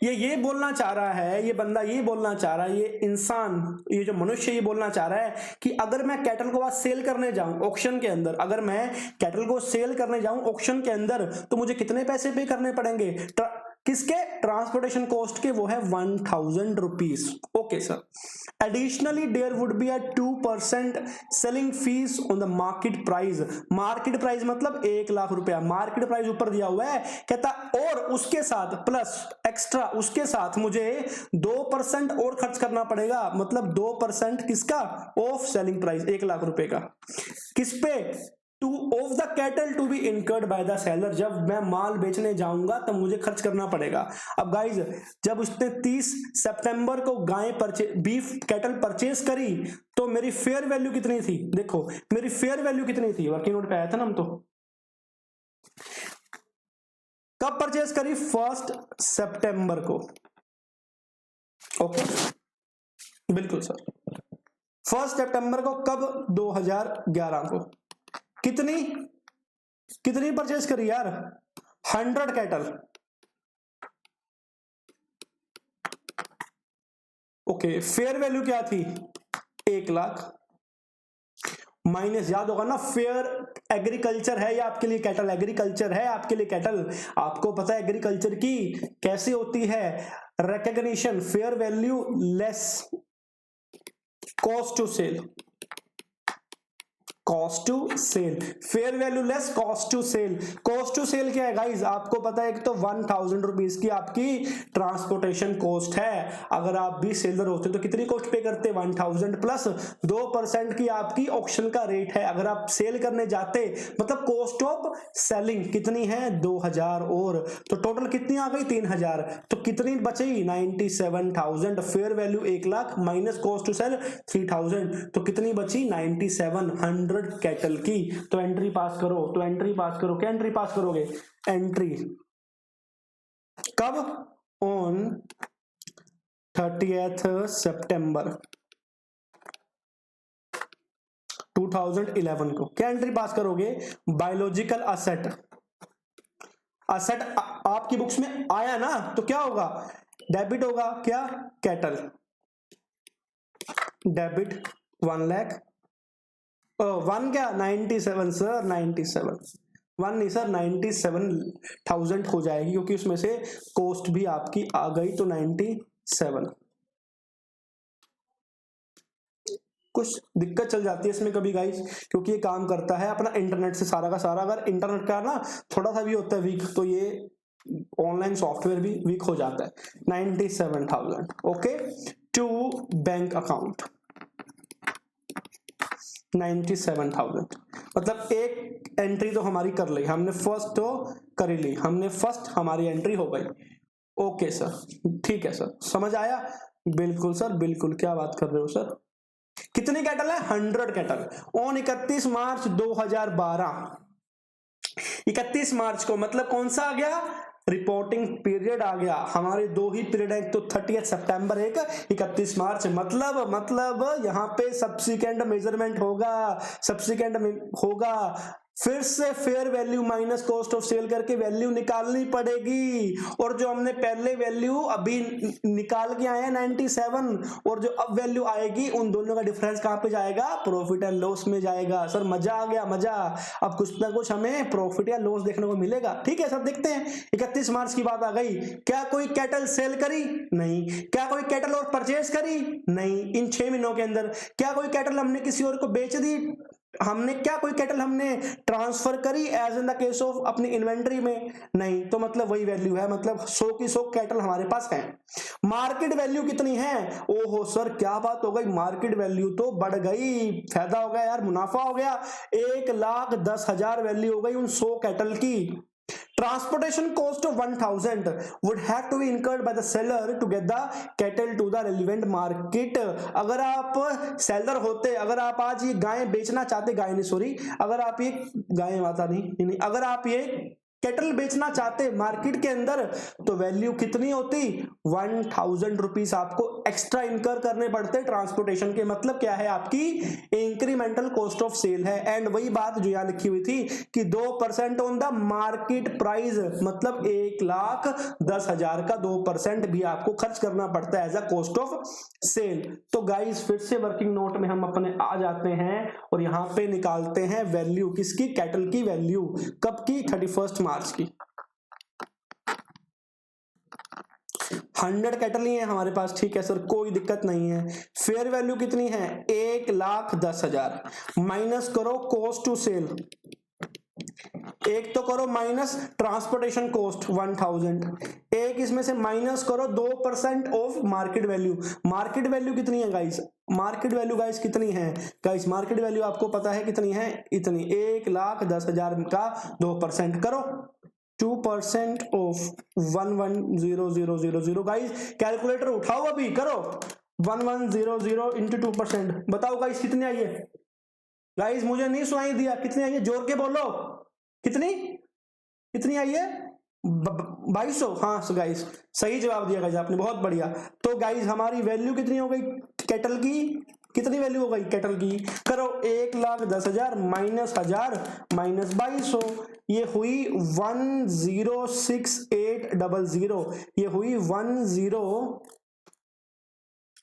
[SPEAKER 1] ये बोलना चाह रहा है, ये बंदा ये बोलना चाह रहा है, ये इंसान, ये जो मनुष्य ये बोलना चाह रहा है कि अगर मैं कैटल को आज सेल करने जाऊं ऑक्शन के अंदर, अगर मैं कैटल को सेल करने जाऊं ऑक्शन के अंदर, तो मुझे कितने पैसे पे करने पड़ेंगे? किसके? ट्रांसपोर्टेशन कॉस्ट के, वो है 1000 rupees. Okay sir. Additionally there would be a 2% selling fees on the market price. Market price मतलब 1 लाख रुपया, मार्केट प्राइस ऊपर दिया हुआ है। कहता और उसके साथ प्लस एक्स्ट्रा, उसके साथ मुझे 2% और खर्च करना पड़ेगा। मतलब 2% किसका? ऑफ सेलिंग प्राइस, 1 लाख रुपए का। किस पे? Two of the cattle to be incurred by the seller, जब मैं माल बेचने जाऊंगा तब मुझे खर्च करना पड़ेगा। अब गाइज जब उसने 30 सितंबर को बीफ कैटल परचेज करी तो मेरी फेयर वैल्यू कितनी थी, देखो मेरी फेयर वैल्यू कितनी थी, वर्किंग नोट पे आया था ना हम, तो कब परचेज करी 1 सितंबर को, ओके बिल्कुल सर 1 सितंबर को, कब 2011 को, कितनी परचेज करी यार 100 कैटल, ओके फेयर वैल्यू क्या थी 1 लाख, माइनस याद होगा ना, फेयर एग्रीकल्चर है या आपके लिए कैटल, एग्रीकल्चर है आपके लिए कैटल, आपको पता है एग्रीकल्चर की कैसे होती है recognition, fair value less cost to sell, cost to sell, fair value less cost to sell. Cost to sell क्या है गाइज, आपको पता है कि तो 1000 रुपीज की आपकी ट्रांसपोर्टेशन कॉस्ट है, अगर आप भी सेलर होते तो कितनी कॉस्ट पे करते 1000 प्लस 2% की आपकी ऑक्शन का रेट है, अगर आप सेल करने जाते मतलब कॉस्ट ऑफ सेलिंग कितनी है 2000, और तो टोटल कितनी आ गई 3000, तो कितनी बची 97,000, fair value 1 lakh minus cost to sell 3000, तो कितनी बची 9700 कैटल की। तो एंट्री पास करो, तो एंट्री पास करो, क्या एंट्री पास करोगे, एंट्री कब ऑन 30th सितंबर 2011 को, क्या एंट्री पास करोगे, बायोलॉजिकल असेट, असेट आपकी बुक्स में आया ना, तो क्या होगा डेबिट होगा, क्या कैटल, डेबिट 1 लाख, 1 क्या 97 सर, 97 1 नहीं सर 97,000 हो जाएगी, क्योंकि उसमें से कॉस्ट भी आपकी आ गई, तो 97। कुछ दिक्कत चल जाती है इसमें कभी गाइस, क्योंकि ये काम करता है अपना इंटरनेट से सारा का सारा, अगर इंटरनेट का ना थोड़ा सा भी होता है वीक तो ये ऑनलाइन सॉफ्टवेयर भी वीक हो जाता है। 97,000 ओके, टू बैंक अकाउंट 97,000, मतलब एक एंट्री तो हमारी कर ली हमने, फर्स्ट तो कर ही ली हमने, फर्स्ट हमारी एंट्री हो गई। ओके सर ठीक है सर, समझ आया, बिल्कुल सर बिल्कुल, क्या बात कर रहे हो सर। कितनी कैटल है 100 कैटल ऑन 31 मार्च 2012, 31 मार्च को, मतलब कौन सा आ गया रिपोर्टिंग पीरियड आ गया, हमारे 2 ही पीरियड है, तो 30 सितंबर एक 31 मार्च, मतलब यहाँ पे सब्सिक्वेंट मेजरमेंट होगा, सब्सिक्वेंट होगा, फिर से fair value minus cost of sell करके वैल्यू निकालनी पड़ेगी, और जो हमने पहले वैल्यू अभी निकाल के आए हैं 97, और जो अब वैल्यू आएगी उन दोनों का डिफरेंस कहां पे जाएगा, प्रॉफिट एंड लॉस में जाएगा। सर मजा आ गया, मजा, अब कुछ ना कुछ हमें प्रॉफिट या लॉस देखने को मिलेगा। ठीक है सर, देखते हैं 31 मार्च की बात आ गई, क्या कोई कैटल सेल करी, नहीं, क्या कोई कैटल और परचेज करी, नहीं, इन 6 महीनों के अंदर क्या कोई कैटल हमने किसी और को बेच दी, हमने क्या कोई कैटल हमने ट्रांसफर करी as in the case of अपनी इन्वेंटरी में, नहीं, तो मतलब वही वैल्यू है, मतलब 100 की 100 कैटल हमारे पास है। मार्केट वैल्यू कितनी है, ओहो सर क्या बात हो गई, मार्केट वैल्यू तो बढ़ गई, फायदा हो गया यार, मुनाफा हो गया, 1,10,000 वैल्यू हो गई उन 100 कैटल की। Transportation cost of 1,000 would have to be incurred by the seller to get the cattle to the relevant market। अगर आप सेलर होते, अगर आप आज ये गायें बेचना चाहते, गाय नहीं सॉरी, अगर आप ये गायें माता नहीं, अगर आप ये कैटल बेचना चाहते मार्केट के अंदर, तो वैल्यू कितनी होती 1,000 रुपीज आपको एक्स्ट्रा इनकर करने पड़ते ट्रांसपोर्टेशन के, मतलब क्या है आपकी इंक्रीमेंटल कॉस्ट ऑफ सेल है। एंड वही बात जो यहां लिखी हुई थी कि 2% ऑन द मार्केट प्राइस, मतलब 1,10,000 का 2% भी आपको खर्च करना पड़ता है as a cost of sale. तो गाइस फिर से वर्किंग नोट में हम अपने आ जाते हैं और यहां पे निकालते हैं वैल्यू किसकी, कैटल की वैल्यू, कब की 31 मार्च की। 100 कैटल ही है हमारे पास, ठीक है सर कोई दिक्कत नहीं है। फेयर वैल्यू कितनी है 1,10,000, माइनस करो कॉस्ट टू सेल, एक तो करो माइनस ट्रांसपोर्टेशन कॉस्ट 1000, एक इसमें से माइनस करो 2% of market value. Market value कितनी है गाइस? मार्केट वैल्यू गाइस कितनी है गाइस? मार्केट वैल्यू आपको पता है कितनी है? इतनी, 1,10,000 का 2% करो, 2% ऑफ 110000 गाइस। कैलकुलेटर उठाओ अभी, करो 1100 इंटू 2%, बताओ गाइस कितनी आई है? गाइस मुझे नहीं सुनाई दिया, कितनी आई है? जोर के बोलो, कितनी कितनी आई है? 2200। हाँ गाइस सही जवाब दिया गाइस आपने, बहुत बढ़िया। तो गाइस हमारी वैल्यू कितनी हो गई कैटल की? कितनी वैल्यू हो गई कैटल की? करो 1,10,000 माइनस 1000 माइनस 2200, ये हुई 106800। ये हुई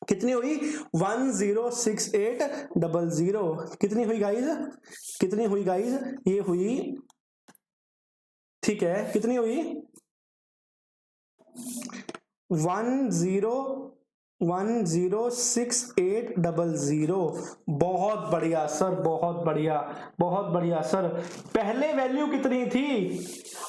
[SPEAKER 1] कितनी हुई? 106800। कितनी हुई गाइस? कितनी हुई गाइस? ये हुई, ठीक है, कितनी हुई? 106800। बहुत बढ़िया सर, बहुत बढ़िया, बहुत बढ़िया सर। पहले वैल्यू कितनी थी?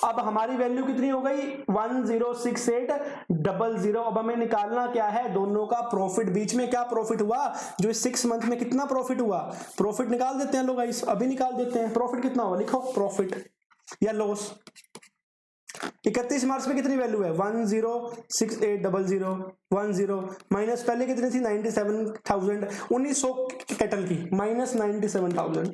[SPEAKER 1] अब हमारी वैल्यू कितनी हो गई? 106800। अब हमें निकालना क्या है? दोनों का प्रॉफिट, बीच में क्या प्रॉफिट हुआ, जो 6 मंथ में कितना प्रॉफिट हुआ, प्रॉफिट निकाल देते हैं लोग गाइस, अभी निकाल देते हैं। प्रॉफिट कितना हुआ, लिखो प्रॉफिट या लॉस। 31 मार्च में कितनी वैल्यू है? 106800 माइनस पहले कितनी थी? 97,000, 1900 कैटल की माइनस 97,000।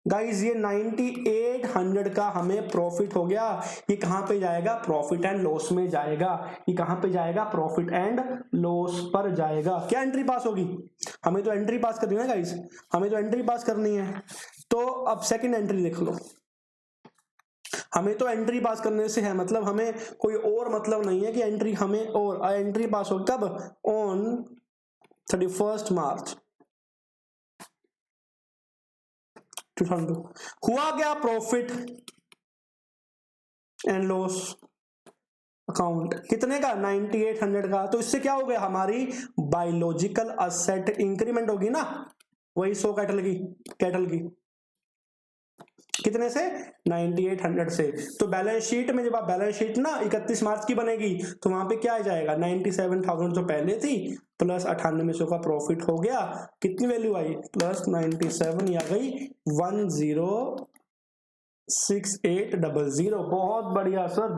[SPEAKER 1] गाइज ये 9800 का हमें प्रॉफिट हो गया। ये कहां पे जाएगा? प्रॉफिट एंड लॉस में जाएगा। ये कहां पे जाएगा? प्रॉफिट एंड लॉस पर जाएगा। क्या एंट्री पास होगी? हमें तो एंट्री पास करनी है ना गाइज, हमें तो एंट्री पास करनी है। तो अब सेकंड एंट्री देख लो, हमें तो एंट्री पास करने से है मतलब, हमें कोई और मतलब नहीं है कि एंट्री हमें, और एंट्री पास हो कब? ऑन 31 मार्च 2002। हुआ क्या? प्रॉफिट एंड लॉस अकाउंट कितने का? 9800 का। तो इससे क्या हो गया? हमारी बायोलॉजिकल असेट इंक्रीमेंट होगी ना, वही 100 कैटल की कितने से? 9800 से। तो बैलेंस शीट में जब आप बैलेंस शीट ना 31 मार्च की बनेगी तो वहां पे क्या आ जाएगा? 97,000 जो पहले थी प्लस 9800 का प्रॉफिट हो गया। कितनी वैल्यू आई? प्लस 97 आ गई 106800। बहुत बढ़िया सर,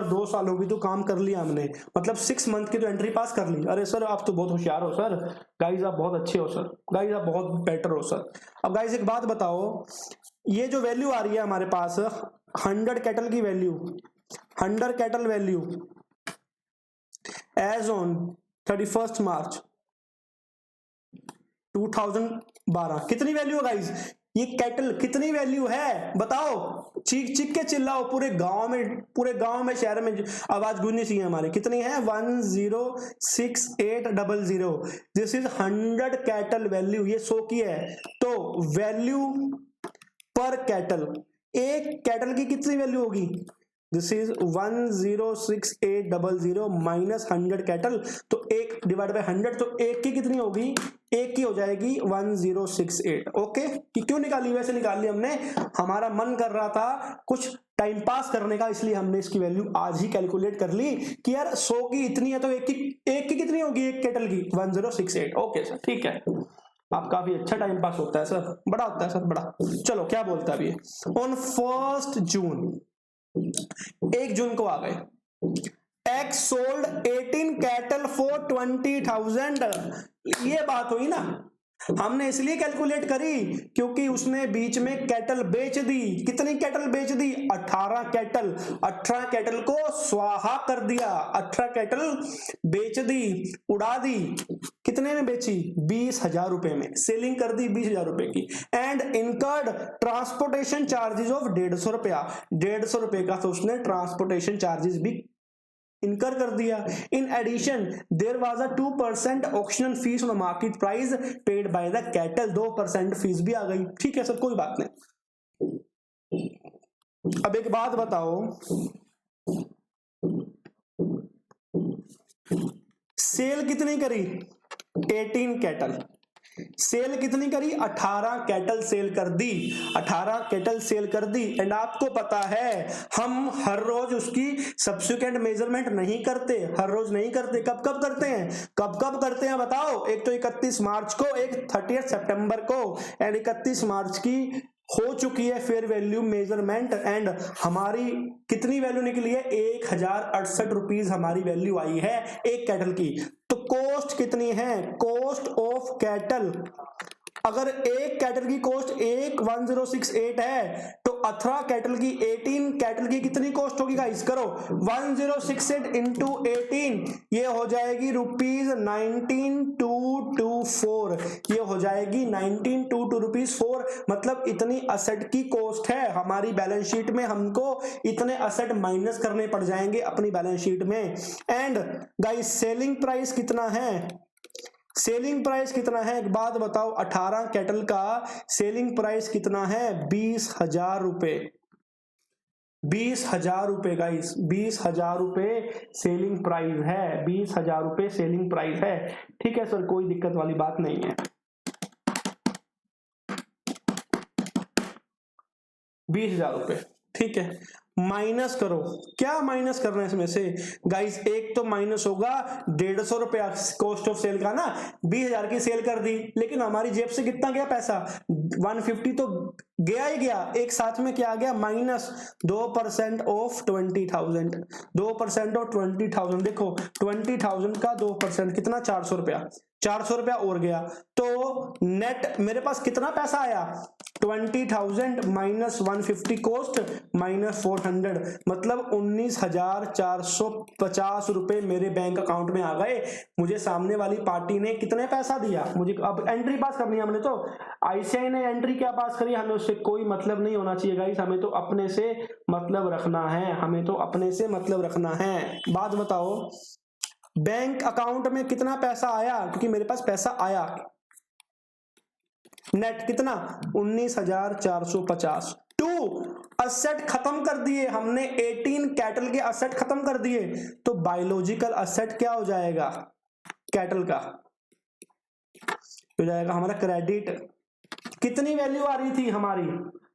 [SPEAKER 1] 2 सालों की तो काम कर लिया हमने, मतलब 6 मंथ की तो एंट्री पास कर ली। अरे सर आप तो बहुत होशियार हो सर, गाइज आप बहुत अच्छे हो सर, गाइज आप बहुत बेटर हो सर। अब गाइज एक बात बताओ, ये जो वैल्यू आ रही है हमारे पास 100 कैटल की value, 100 cattle value as on 31 March 2012 कितनी वैल्यू है गाइज? ये कैटल कितनी वैल्यू है बताओ? चीख चीख के चिल्लाओ, पूरे गांव में शहर में आवाज गूंजनी चाहिए हमारे। कितनी है? 106800। दिस इज 100 कैटल वैल्यू, ये 100 की है। तो वैल्यू पर कैटल, एक कैटल की कितनी वैल्यू होगी? दिस इज 106800 माइनस 100 कैटल, तो 1 डिवाइड बाय 100, तो एक की कितनी होगी? एक की हो जाएगी 1068। ओके, कि क्यों निकाली? वैसे निकाल ली हमने, हमारा मन कर रहा था कुछ टाइम पास करने का, इसलिए हमने इसकी वैल्यू आज ही कैलकुलेट कर ली कि यार 100 की इतनी है तो एक की कितनी होगी? एक कैटल की 1068। ओके सर, ठीक है, आप काफी अच्छा टाइम पास होता है सर, बड़ा होता है सर, बड़ा। चलो क्या बोलता है अभी? ऑन 1 जून, 1 जून को आ गए, एक्स सोल्ड 18 कैटल फॉर 20,000। ये बात हुई ना, हमने इसलिए कैलकुलेट करी क्योंकि उसने बीच में कैटल बेच दी। कितनी कैटल बेच दी? 18 कैटल। 18 कैटल को स्वाहा कर दिया, 18 कैटल बेच दी, उड़ा दी। कितने में बेची? 20,000 रुपए में सेलिंग कर दी, 20,000 रुपए की। And incurred transportation charges of 150 रुपया, 150 रुपए का तो उसने ट्रांसपोर्टेशन चार्जेस भी इनकर कर दिया। In addition there was a 2% auctional fee on market price paid by the cattle, 2% fee भी आ गई। ठीक है सर, कोई बात नहीं। अब एक बात बताओ, सेल कितनी करी? 18 कैटल। सेल कितनी करी, 18 कैटल सेल कर दी, 18 कैटल सेल कर दी। एंड आपको पता है हम हर रोज उसकी सब्सिक्वेंट मेजरमेंट नहीं करते, हर रोज नहीं करते, कब कब करते हैं, कब कब करते हैं बताओ। एक तो 31 मार्च को, एक 30 सितंबर को। एंड 31 मार्च की हो चुकी है फेयर वैल्यू मेजरमेंट एंड हमारी कितनी वैल्यू निकली है, 1068 रुपीज हमारी वैल्यू आई है एक कैटल की। तो कॉस्ट कितनी है, कॉस्ट ऑफ कैटल, अगर एक कैटल की कॉस्ट 1068 है तो 18 कैटल की, 18 कैटल की कितनी कॉस्ट होगी गाइस, करो 1068 इंटू 18, ये हो जाएगी ₹19224, ये हो जाएगी 19224 रुपीज 4। मतलब इतनी असेट की कॉस्ट है हमारी बैलेंस शीट में, हमको इतने असेट माइनस करने पड़ जाएंगे अपनी बैलेंस शीट में। एंड गाइस सेलिंग प्राइस कितना है, सेलिंग प्राइस कितना है, एक बात बताओ, 18 कैटल का सेलिंग प्राइस कितना है, 20,000 रुपए, 20,000 रुपए गाइस, 20,000 रुपए सेलिंग प्राइस है, 20,000 रुपए सेलिंग प्राइस है। ठीक है सर, कोई दिक्कत वाली बात नहीं है, 20,000 रुपए। ठीक है, माइनस करो, क्या माइनस करना है इसमें से गाइस, एक तो माइनस होगा 150 रुपया कॉस्ट ऑफ सेल का ना, 20,000 की सेल कर दी, लेकिन हमारी जेब से कितना गया पैसा, 150 तो गया ही गया, एक साथ में क्या आ गया, माइनस 2% ऑफ 20,000, 2% ऑफ 20,000, देखो 20,000 का 2% कितना, 400 रुपया, 400 रुपया और गया, तो नेट मेरे पास कितना पैसा आया, 20,000 माइनस 150 कॉस्ट माइनस 400, मतलब 19,450 रुपए मेरे बैंक अकाउंट में आ गए। मुझे सामने वाली पार्टी ने कितने पैसा दिया, मुझे अब एंट्री पास करनी है हमने, तो आईसीआई ने एंट्री क्या पास करी, हमें उससे कोई मतलब नहीं होना चाहिए गाइस, हमें तो अपने से मतलब रखना है, हमें तो अपने से मतलब रखना है। बात बताओ बैंक अकाउंट में कितना पैसा आया, क्योंकि मेरे पास पैसा आया नेट कितना, 19,450। टू असेट खत्म कर दिए हमने, 18 कैटल के असेट खत्म कर दिए, तो बायोलॉजिकल असेट क्या हो जाएगा, कैटल का हो जाएगा हमारा क्रेडिट। कितनी वैल्यू आ रही थी हमारी,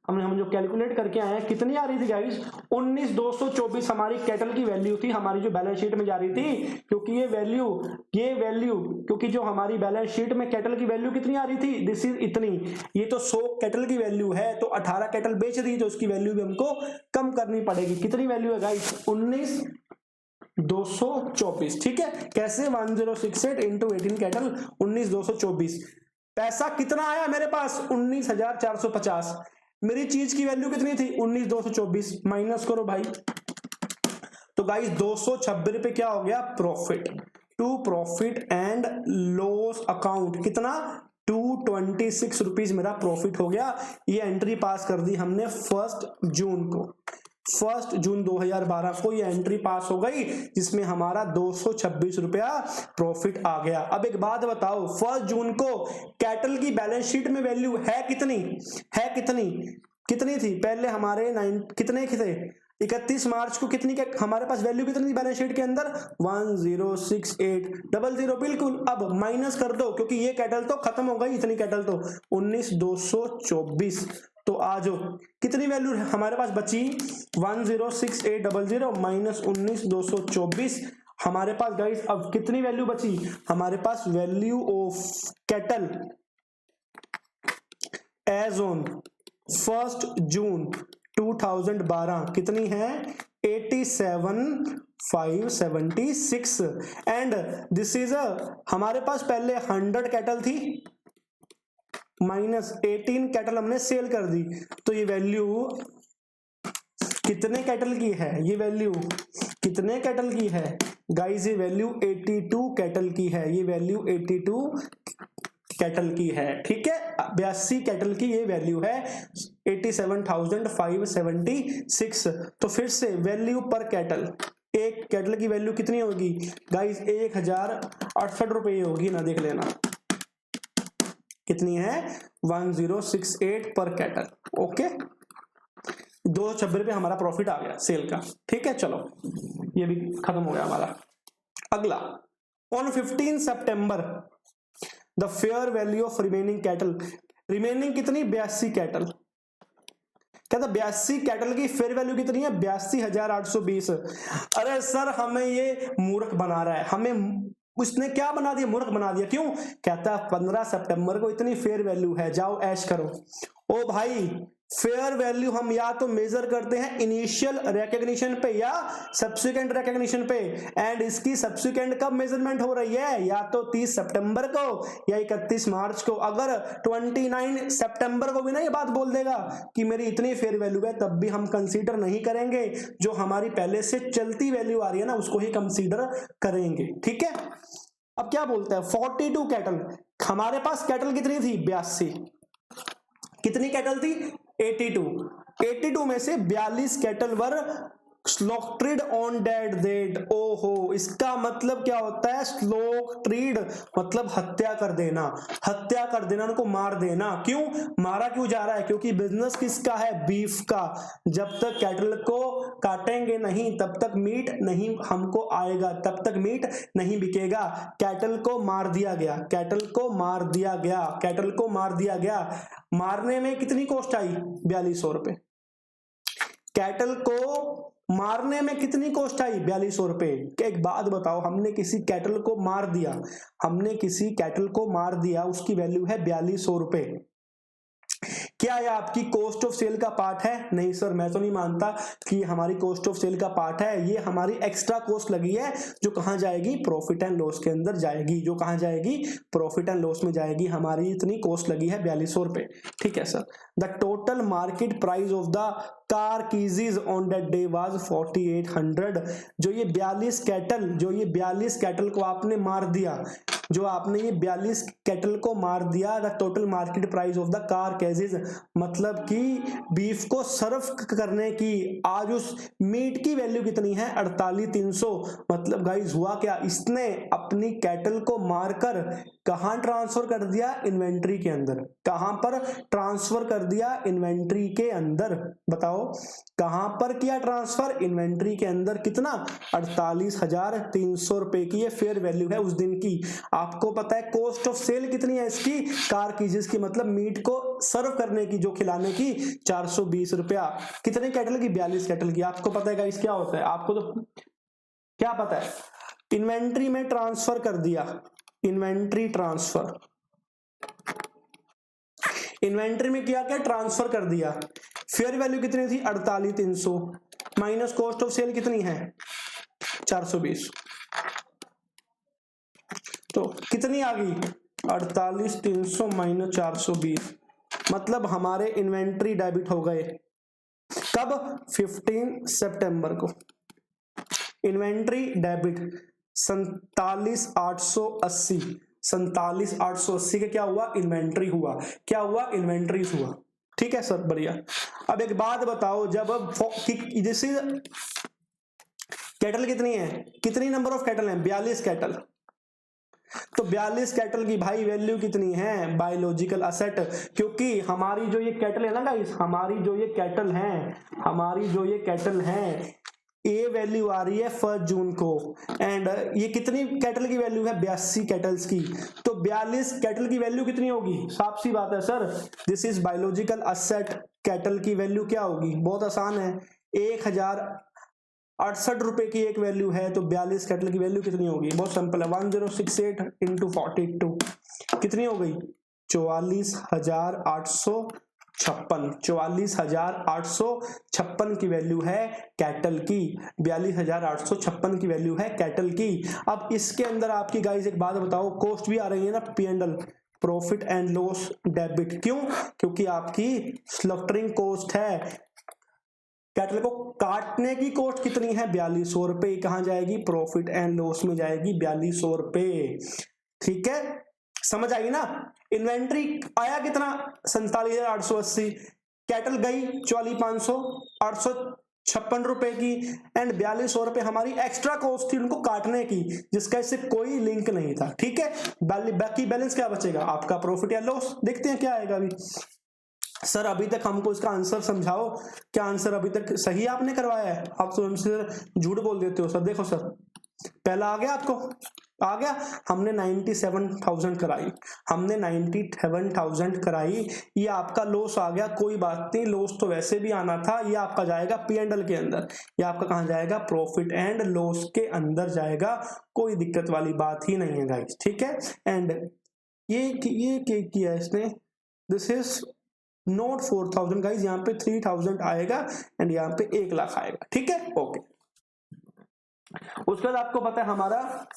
[SPEAKER 1] हम जो कैलकुलेट करके आए हैं कितनी आ रही थी गाइस, 19,224 हमारी कैटल की वैल्यू थी, हमारी जो बैलेंस शीट में जा रही थी, क्योंकि ये वैल्यू क्योंकि जो हमारी बैलेंस शीट में कैटल की वैल्यू कितनी आ रही थी, दिस इज इतनी, ये तो 100 कैटल की वैल्यू है, तो 18 कैटल बेच दी, तो उसकी वैल्यू भी हमको कम करनी पड़ेगी। कितनी वैल्यू है गाइस, 19,224। ठीक है, कैसे, 1068 इंटू 18 कैटल 19,224। पैसा कितना आया मेरे पास, 19,450। मेरी चीज की वैल्यू कितनी थी, 19,224, माइनस करो भाई, तो गाइस 226 रुपए क्या हो गया, profit. To profit and loss account कितना, 226 रुपीज मेरा प्रॉफिट हो गया। ये एंट्री पास कर दी हमने 1 जून को, 1 जून 2012 को ये एंट्री पास हो गई, जिसमें हमारा 226 रुपया प्रॉफिट आ गया। अब एक बात बताओ, 1 जून को कैटल की बैलेंस शीट में वैल्यू है कितनी, कितनी थी, पहले हमारे कितने थे, 31 मार्च को कितनी के हमारे पास वैल्यू कितनी थी बैलेंस शीट के अंदर, 106800, बिल्कुल। अब माइनस कर दो, क्योंकि ये कैटल तो खत्म हो गई, इतनी कैटल तो 19,224, तो आ जाओ कितनी वैल्यू हमारे पास बची, 106800 माइनस 19,224, हमारे पास गाइस अब कितनी वैल्यू बची, हमारे पास value of cattle as on 1 June 2012 कितनी है, 87,576। एंड दिस इज हमारे पास पहले 100 कैटल थी, माइनस 18 कैटल हमने सेल कर दी, तो ये वैल्यू कितने कैटल की है, ये वैल्यू कितने कैटल की है गाइस, ये वैल्यू 82 कैटल की है, ये वैल्यू 82 कैटल की है। ठीक है, 82 कैटल की ये वैल्यू है, 87,576। तो फिर से वैल्यू पर कैटल, एक कैटल की वैल्यू कितनी होगी गाइस, 1068 रुपये होगी ना, देख लेना कितनी है, 1068 पर कैटल। ओके, 226 रुपये हमारा प्रॉफिट आ गया सेल का। ठीक है, चलो ये भी खत्म हो गया हमारा। अगला, on 15 September the fair value of remaining cattle, remaining कितनी 82 कैटल, कहता 82 कैटल की फेयर वैल्यू कितनी है 82,820। अरे सर हमें ये मूर्ख बना रहा है, हमें उसने क्या बना दिया, मूर्ख बना दिया। क्यों? कहता 15 सितंबर को इतनी फेयर वैल्यू है, जाओ ऐश करो। ओ भाई फेयर वैल्यू हम या तो मेजर करते हैं इनिशियल रिकॉग्निशन पे या सब्सिक्वेंट रिकॉग्निशन पे, एंड इसकी सब्सिक्वेंट कब मेजरमेंट हो रही है, या तो 30 सितंबर को या 31 मार्च को। अगर 29 सितंबर को भी ना ये बात बोल देगा कि मेरी इतनी फेयर वैल्यू है, तब भी हम कंसीडर नहीं करेंगे, जो हमारी पहले से चलती वैल्यू आ रही है ना उसको ही कंसीडर करेंगे। ठीक है, अब क्या बोलता है 42 कैटल, हमारे पास कैटल कितनी थी 82, कितनी कैटल थी 82 में से 42 cattle were slaughtered on that date. ओहो, इसका मतलब क्या होता है, स्लॉक्ट्रीड मतलब हत्या कर देना, हत्या कर देना, उनको मार देना। क्यों मारा क्यों जा रहा है, क्योंकि बिजनेस किसका है, बीफ का। जब तक कैटल को काटेंगे नहीं तब तक मीट नहीं हमको आएगा, तब तक मीट नहीं बिकेगा। कैटल को मार दिया गया, कैटल को मार दिया गया, कैटल को मार दिया गया। मारने में कितनी कॉस्ट आई 4200 रुपए, कैटल को मारने में कितनी कॉस्ट आई 4200 रुपए। एक बात बताओ, हमने किसी कैटल को मार दिया, हमने किसी कैटल को मार दिया, उसकी वैल्यू है 4200 रुपए। क्या यह आपकी कॉस्ट ऑफ सेल का पार्ट है? नहीं सर, मैं तो नहीं मानता कि हमारी कॉस्ट ऑफ सेल का पार्ट है। ये हमारी एक्स्ट्रा कॉस्ट लगी है जो कहां जाएगी, प्रॉफिट एंड लॉस के अंदर जाएगी, जो कहां जाएगी, प्रॉफिट एंड लॉस में जाएगी। हमारी इतनी कॉस्ट लगी है 4200 रुपए। ठीक है sir. The total market price of the carcasses on that day was 4800। जो ये 42 कैटल को आपने मार दिया, जो आपने ये 42 कैटल को मार दिया, the total market price of the carcasses, मतलब कि बीफ को सर्व करने की आज उस मीट की वैल्यू कितनी है 48,300। मतलब गाइस हुआ क्या, इसने अपनी कैटल को मारकर कहां ट्रांसफर कर दिया, इन्वेंट्री के अंदर। कहां पर ट्रांसफर कर दिया, इन्वेंट्री के अंदर। बताओ कहां पर किया ट्रांसफर, इन्वेंट्री के अंदर। कितना 48,300 रुपए की ये फेयर वैल्यू है उस दिन की। आपको पता है कॉस्ट ऑफ सेल कितनी है इसकी, कार की, जिसकी मतलब मीट को सर्व करने की, जो खिलाने की, 420 रुपया। कितने कैटल की, 42 कैटल की। आपको पता है गाइस क्या होता है, आपको तो क्या पता है, इन्वेंट्री में ट्रांसफर कर दिया, इन्वेंट्री ट्रांसफर, इन्वेंट्री में किया क्या, ट्रांसफर कर दिया। फेयर वैल्यू कितनी थी 48,300 माइनस कॉस्ट ऑफ सेल कितनी है 420, तो कितनी आ गई 48,300 माइनस 420, मतलब हमारे इन्वेंट्री डेबिट हो गए। कब 15 सितंबर को इन्वेंट्री डेबिट 47,880, 47,880 के क्या हुआ, इन्वेंट्री हुआ। क्या हुआ, इन्वेंट्री हुआ। ठीक है सर, बढ़िया। अब एक बात बताओ, जब जैसे कैटल कितनी है, कितनी नंबर ऑफ कैटल है 42 कैटल, तो 42 कैटल की भाई वैल्यू कितनी है, बायोलॉजिकल असेट। क्योंकि हमारी जो ये कैटल है ना गाइस, हमारी जो ये कैटल है ये वैल्यू आ रही है 1 जून को, एंड ये कितनी कैटल की वैल्यू है 82 कैटल्स की। तो 42 कैटल की वैल्यू कितनी होगी, साफ सी बात है sir, this is biological asset. Cattle की वैल्यू क्या होगी, बहुत आसान है, 1068 रुपए की एक वैल्यू है, तो 42 कैटल की वैल्यू कितनी होगी, बहुत सिंपल है, 1068 इंटू 42 कितनी हो गई 44,856, 44,856 की वैल्यू है कैटल की, 42,856 की वैल्यू है कैटल की। अब इसके अंदर आपकी गाइस एक बात बताओ, कॉस्ट भी आ रही है ना, P&L, profit and loss debit. क्यों, क्योंकि आपकी स्लॉटरिंग कॉस्ट है, कैटल को काटने की कॉस्ट कितनी है 4200 रुपए, कहां जाएगी, प्रॉफिट एंड लॉस में जाएगी 4200 रुपए। ठीक है, समझ आई ना। इन्वेंट्री आया कितना 47,880, कैटल गई 44,500, 856 रुपए की, एंड 4200 रुपए हमारी एक्स्ट्रा कॉस्ट थी उनको काटने की, जिसका इससे कोई लिंक नहीं था। ठीक है, बाकी बैलेंस क्या बचेगा आपका, प्रॉफिट या लॉस। देखते हैं क्या आएगा अभी। सर अभी तक हमको इसका आंसर समझाओ, क्या आंसर अभी तक सही आपने करवाया है, आप तो हमसे झूठ बोल देते हो सर। देखो सर, पहला आ गया आपको, आ गया। हमने 97,000 कराई, हमने 97,000 कराई, ये आपका लॉस आ गया। कोई बात नहीं, लॉस तो वैसे भी आना था, ये आपका जाएगा P&L के अंदर, ये आपका कहाँ जाएगा, प्रॉफिट एंड लॉस के अंदर जाएगा। कोई दिक्कत वाली बात ही नहीं है गाइस, ठीक है। एंड ये किया इसने, दिस इज नोट 4,000 गाइस, यहाँ पे 3,000 आएगा एंड यहाँ पे 1 लाख आएगा, ठीक है, ओके। उसके बाद आपको पता है हमारा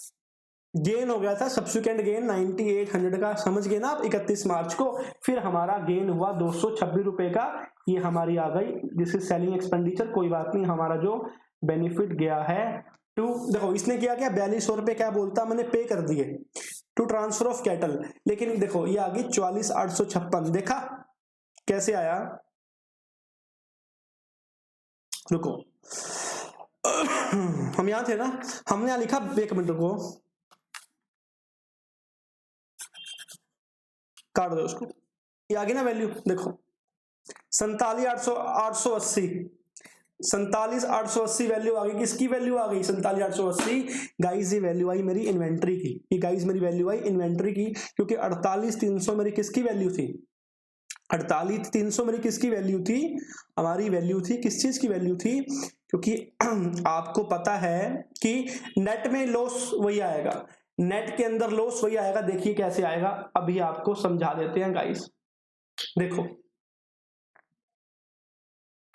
[SPEAKER 1] गेन हो गया था, सब्सिक्वेंट गेन 9800 का, समझ गए ना आप, 31 मार्च को। फिर हमारा गेन हुआ 226 रुपए का, ये हमारी आ गई, दिस इज सेलिंग एक्सपेंडिचर। कोई बात नहीं, हमारा जो बेनिफिट गया है टू, देखो इसने किया क्या, 4200 रुपए क्या बोलता, मैंने पे कर दिए टू ट्रांसफर ऑफ कैटल, लेकिन देखो ये आ गई 44,856, देखा कैसे आया, रुको हम यहां थे ना, हमने यहां लिखा, एक मिनट रुको, काट दो उसको, ये आ गई ना वैल्यू, देखो 47,880, 47,880 वैल्यू आ गई, किसकी वैल्यू आ गई, 47,880 गाइस, ये वैल्यू आई मेरी इन्वेंट्री की, ये गाइस मेरी वैल्यू आई इन्वेंट्री की, क्योंकि 48,300 मेरी किसकी वैल्यू थी, 48,300 मेरी किसकी वैल्यू थी, हमारी वैल्यू थी, किस चीज की वैल्यू थी, क्योंकि आपको पता है कि नेट में लॉस वही आएगा, नेट के अंदर लॉस वही आएगा। देखिए कैसे आएगा, अभी आपको समझा देते हैं गाइस, देखो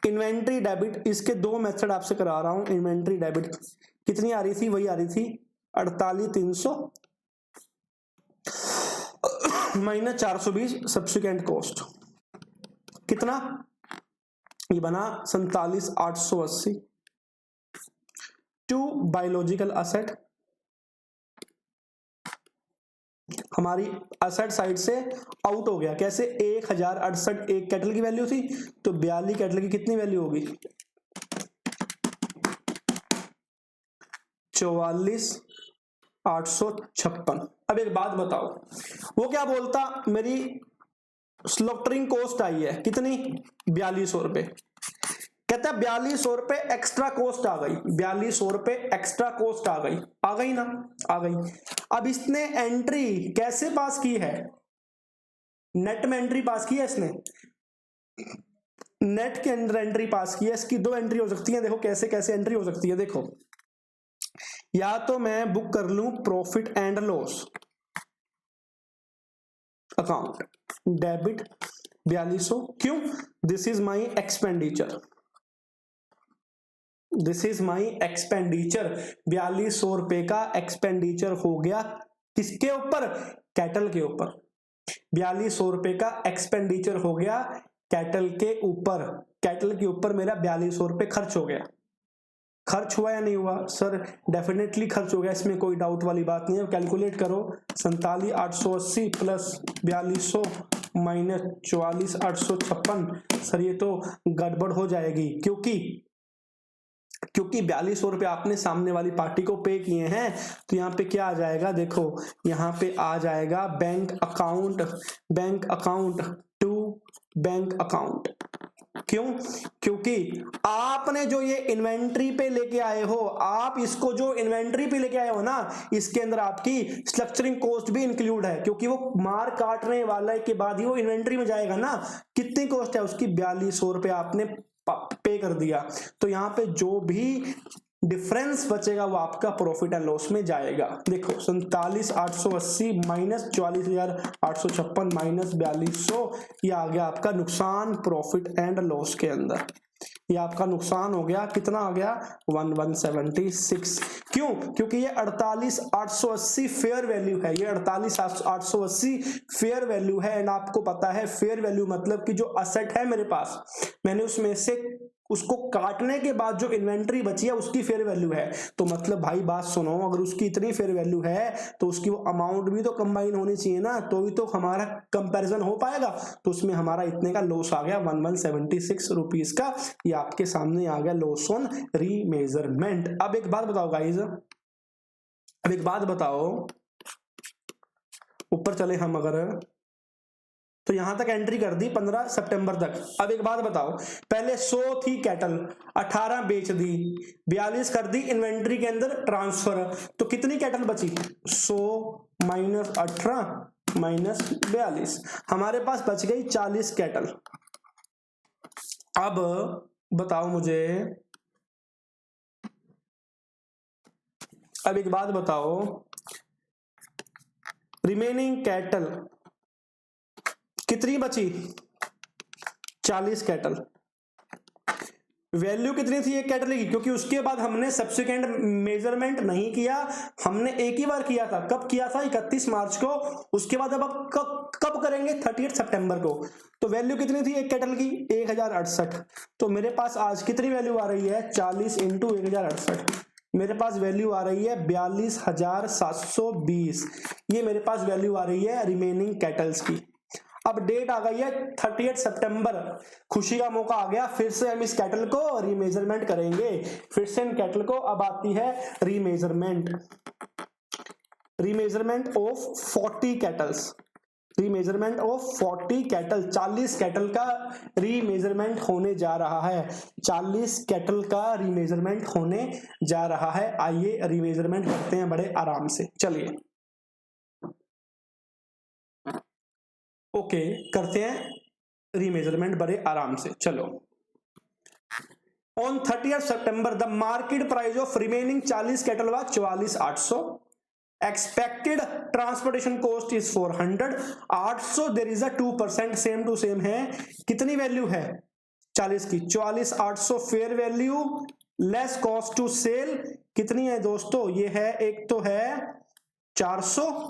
[SPEAKER 1] इन्वेंट्री डेबिट, इसके दो मेथड आपसे करा रहा हूं। इन्वेंट्री डेबिट कितनी आ रही थी, वही आ रही थी 48,300 माइनस 420 सब्सिक्वेंट कॉस्ट, कितना, ये बना 47,880 टू बायोलॉजिकल असेट, हमारी असेट साइड से आउट हो गया, कैसे, 1068 एक कैटल की वैल्यू थी, तो 42 कैटल की कितनी वैल्यू होगी, 44,856। अब एक बात बताओ, वो क्या बोलता, मेरी स्लॉटरिंग कॉस्ट आई है कितनी, 4200 रुपए, कहता है 4200 रुपए एक्स्ट्रा कॉस्ट आ गई, 4200 रुपए एक्स्ट्रा कॉस्ट आ गई ना, आ गई। अब इसने एंट्री कैसे पास की है, नेट में एंट्री पास की है इसने, नेट के अंदर एंट्री पास की है। इसकी दो एंट्री हो सकती है, देखो कैसे कैसे एंट्री हो सकती है, देखो या तो मैं बुक कर लूं profit and loss account, debit 4200, क्यों, this is my expenditure, this is my expenditure, 4200 रुपए का एक्सपेंडिचर हो गया, किसके ऊपर, कैटल के ऊपर, 4200 रुपए का एक्सपेंडिचर हो गया कैटल के ऊपर, कैटल के ऊपर मेरा 4200 रुपए खर्च हो गया। खर्च हुआ या नहीं हुआ, सर डेफिनेटली खर्च हो गया, इसमें कोई डाउट वाली बात नहीं है। कैलकुलेट करो, 47,880 प्लस 4200 माइनस 44,856, सर ये तो गड़बड़ हो जाएगी, क्योंकि 4200 रुपए आपने सामने वाली पार्टी को पे किए हैं, तो यहाँ पे क्या आ जाएगा, देखो यहाँ पे आ जाएगा bank account to bank account, क्यों, क्योंकि आपने जो ये इन्वेंट्री पे लेके आए हो, आप इसको जो इन्वेंट्री पे लेके आए हो ना, इसके अंदर आपकी स्ट्रक्चरिंग कॉस्ट भी इंक्लूड है, क्योंकि वो मार काटने वाले के बाद ही वो इन्वेंट्री में जाएगा ना। कितनी कॉस्ट है उसकी, 4200 रुपए आपने पे कर दिया, तो यहां पे जो भी डिफरेंस बचेगा वो आपका प्रॉफिट एंड लॉस में जाएगा। देखो 47,880 माइनस 44,856 माइनस 4200, ये आ गया आपका नुकसान प्रॉफिट एंड लॉस के अंदर, ये आपका नुकसान हो गया, कितना आ गया 1176, क्यों, क्योंकि ये 48,880 फेयर वैल्यू है, ये 48,880 फेयर वैल्यू है। एंड आपको पता है फेयर वैल्यू मतलब कि जो असेट है मेरे पास, मैंने उसमें से उसको काटने के बाद जो इन्वेंट्री बची है उसकी फेयर वैल्यू है। तो मतलब भाई बात सुनो, अगर उसकी इतनी फेयर वैल्यू है तो उसकी वो अमाउंट भी तो कंबाइन होनी चाहिए ना, तो भी तो हमारा कंपैरिजन हो पाएगा। तो उसमें हमारा इतने का लॉस आ गया 1176 रुपीज का, ये आपके सामने आ गया लॉस ऑन रीमेजरमेंट। अब एक बात बताओ गाइज, अब एक बात बताओ, ऊपर चले हम, अगर तो यहां तक एंट्री कर दी 15 सितंबर तक। अब एक बात बताओ, पहले 100 थी कैटल, 18 बेच दी, 42 कर दी इन्वेंट्री के अंदर ट्रांसफर, तो कितनी कैटल बची? 100 माइनस 18 माइनस 42, हमारे पास बच गई 40 कैटल। अब बताओ मुझे, अब एक बात बताओ, रिमेनिंग कैटल कितनी बची? 40 कैटल। वैल्यू कितनी थी एक कैटल की? क्योंकि उसके बाद हमने सब्सिक्वेंट मेजरमेंट नहीं किया, हमने एक ही बार किया था। कब किया था? 31 मार्च को। उसके बाद अब कब करेंगे? 30 सितंबर को। तो वैल्यू कितनी थी एक कैटल की? 1068। तो मेरे पास आज कितनी वैल्यू आ रही है? 40 इंटू 1068, मेरे पास वैल्यू आ रही है 42,720। ये मेरे पास वैल्यू आ रही है रिमेनिंग कैटल्स की। अब डेट आ गई है 30 सितंबर, खुशी का मौका आ गया, फिर से हम इस कैटल को रीमेजरमेंट करेंगे। फिर से इन कैटल को अब आती है remeasurement of 40 kettles, remeasurement of 40 cattle. 40 cattle का रीमेजरमेंट होने जा रहा है, 40 कैटल का रीमेजरमेंट होने जा रहा है। आइए रीमेजरमेंट करते हैं बड़े आराम से, चलिए ओके करते हैं रीमेजरमेंट बड़े आराम से। चलो, on 30 September the market price of remaining 40 cattle was 44,800, expected transportation cost is 400, 800 there is a 2%, same to same है। कितनी वैल्यू है 40 की? 44,800 fair value less cost to sell कितनी है दोस्तों? ये है, एक तो है 400,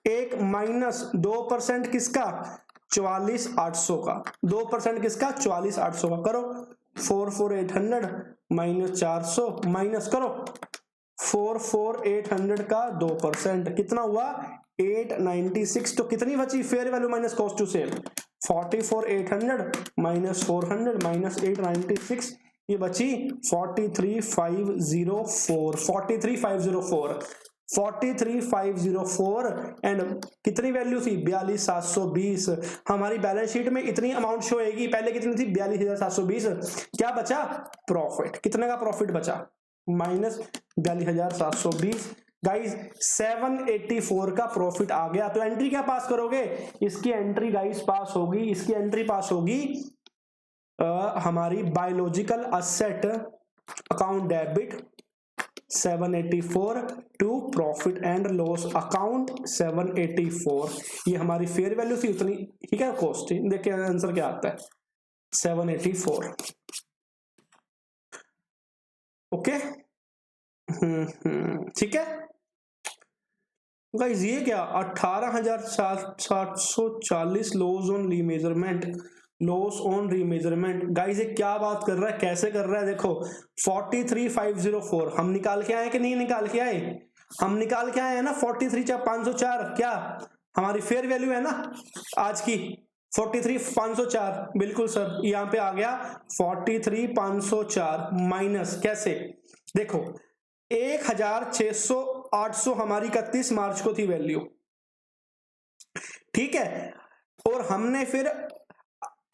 [SPEAKER 1] एक माइनस 2% किसका? 44,800 का। 2% किसका? 44,800 का। करो 44,800 माइनस 400 माइनस करो 44,800 का 2% कितना हुआ? 896। तो कितनी बची fair value minus cost to sell? 44,800 minus 400 minus 896, ये बची 43,504। 43,504 एंड कितनी वैल्यू थी? 42,720। हमारी बैलेंस शीट में इतनी अमाउंट शो होगी, पहले कितनी थी? 42,720। क्या बचा? प्रॉफिट। कितने का प्रॉफिट बचा? माइनस 42,720। गाइस 784 का प्रॉफिट आ गया। तो एंट्री क्या पास करोगे? इसकी एंट्री गाइस पास होगी, इसकी एंट्री पास होगी हमारी biological asset account debit 784 to profit and loss account 784। ये हमारी फेयर वैल्यू थी उतनी, ठीक है, कॉस्ट थी। देखिए आंसर क्या आता है 784। ओके ठीक है गाइस, ये क्या 18,740 loss on remeasurement, loss on remeasurement. Guys ये क्या बात कर रहा है, कैसे कर रहा है? देखो 43,504 हम निकाल के आए कि नहीं निकाल के आए? हम निकाल के आए हैं ना। 43,504 क्या हमारी फेयर वैल्यू है ना आज की? 43,504 बिल्कुल सर, यहां पे आ गया 43,504 माइनस कैसे? देखो 1,600 800 हमारी 31 मार्च को थी वैल्यू, ठीक है, और हमने फिर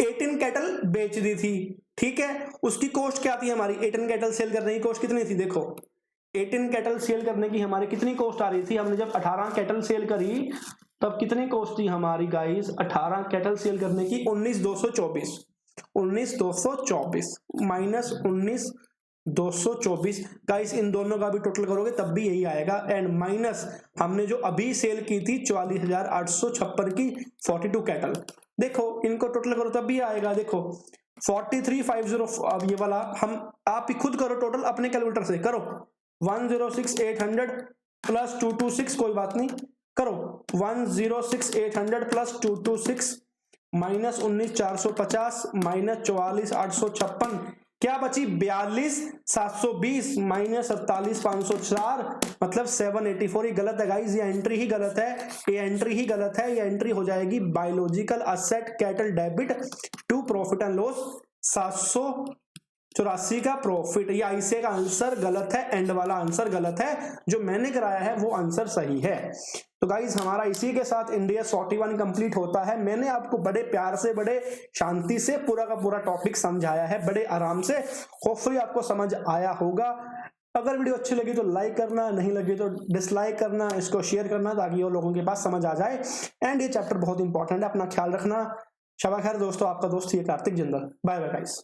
[SPEAKER 1] 18 कैटल बेच दी थी, ठीक है। उसकी कॉस्ट क्या थी हमारी? 18 कैटल सेल करने की कॉस्ट कितनी थी? देखो 18 कैटल सेल करने की हमारी कितनी कॉस्ट आ रही थी? हमने जब 18 कैटल सेल करी तब कितनी कॉस्ट थी हमारी गाइस? 18 कैटल सेल करने की 19,224, 19,224 माइनस 19,224। गाइस इन दोनों का भी टोटल करोगे तब भी यही आएगा, एंड माइनस हमने जो अभी सेल की थी 44,856 की 42 कैटल, देखो इनको टोटल करो तब भी आएगा। देखो 43,504, अब ये वाला हम आप ही खुद करो टोटल अपने कैलकुलेटर से करो। 106,800 प्लस 226, कोई बात नहीं, करो 106,800 प्लस 226 माइनस 19,450 माइनस 44,856, क्या बची? 42,720 माइनस 47,504 मतलब 784। ये गलत है गाइस, ये एंट्री ही गलत है, ये एंट्री ही गलत है। ये एंट्री हो जाएगी biological asset cattle debit to profit and loss 84 का प्रॉफिट। ये आईसीआई का आंसर गलत है, एंड वाला आंसर गलत है, जो मैंने कराया है वो आंसर सही है। तो गाइज हमारा इसी के साथ इंडिया 41 कंप्लीट होता है। मैंने आपको बड़े प्यार से, बड़े शांति से पूरा का पूरा टॉपिक समझाया है, बड़े आराम से। होपफुली आपको समझ आया होगा। अगर वीडियो अच्छी लगी तो लाइक करना, नहीं लगी तो डिसलाइक करना, इसको शेयर करना ताकि वो लोगों के पास समझ आ जाए। एंड ये चैप्टर बहुत इंपॉर्टेंट है, अपना ख्याल रखना। शबा खैर दोस्तों, आपका दोस्त ये Kartik Jindal. Bye bye guys.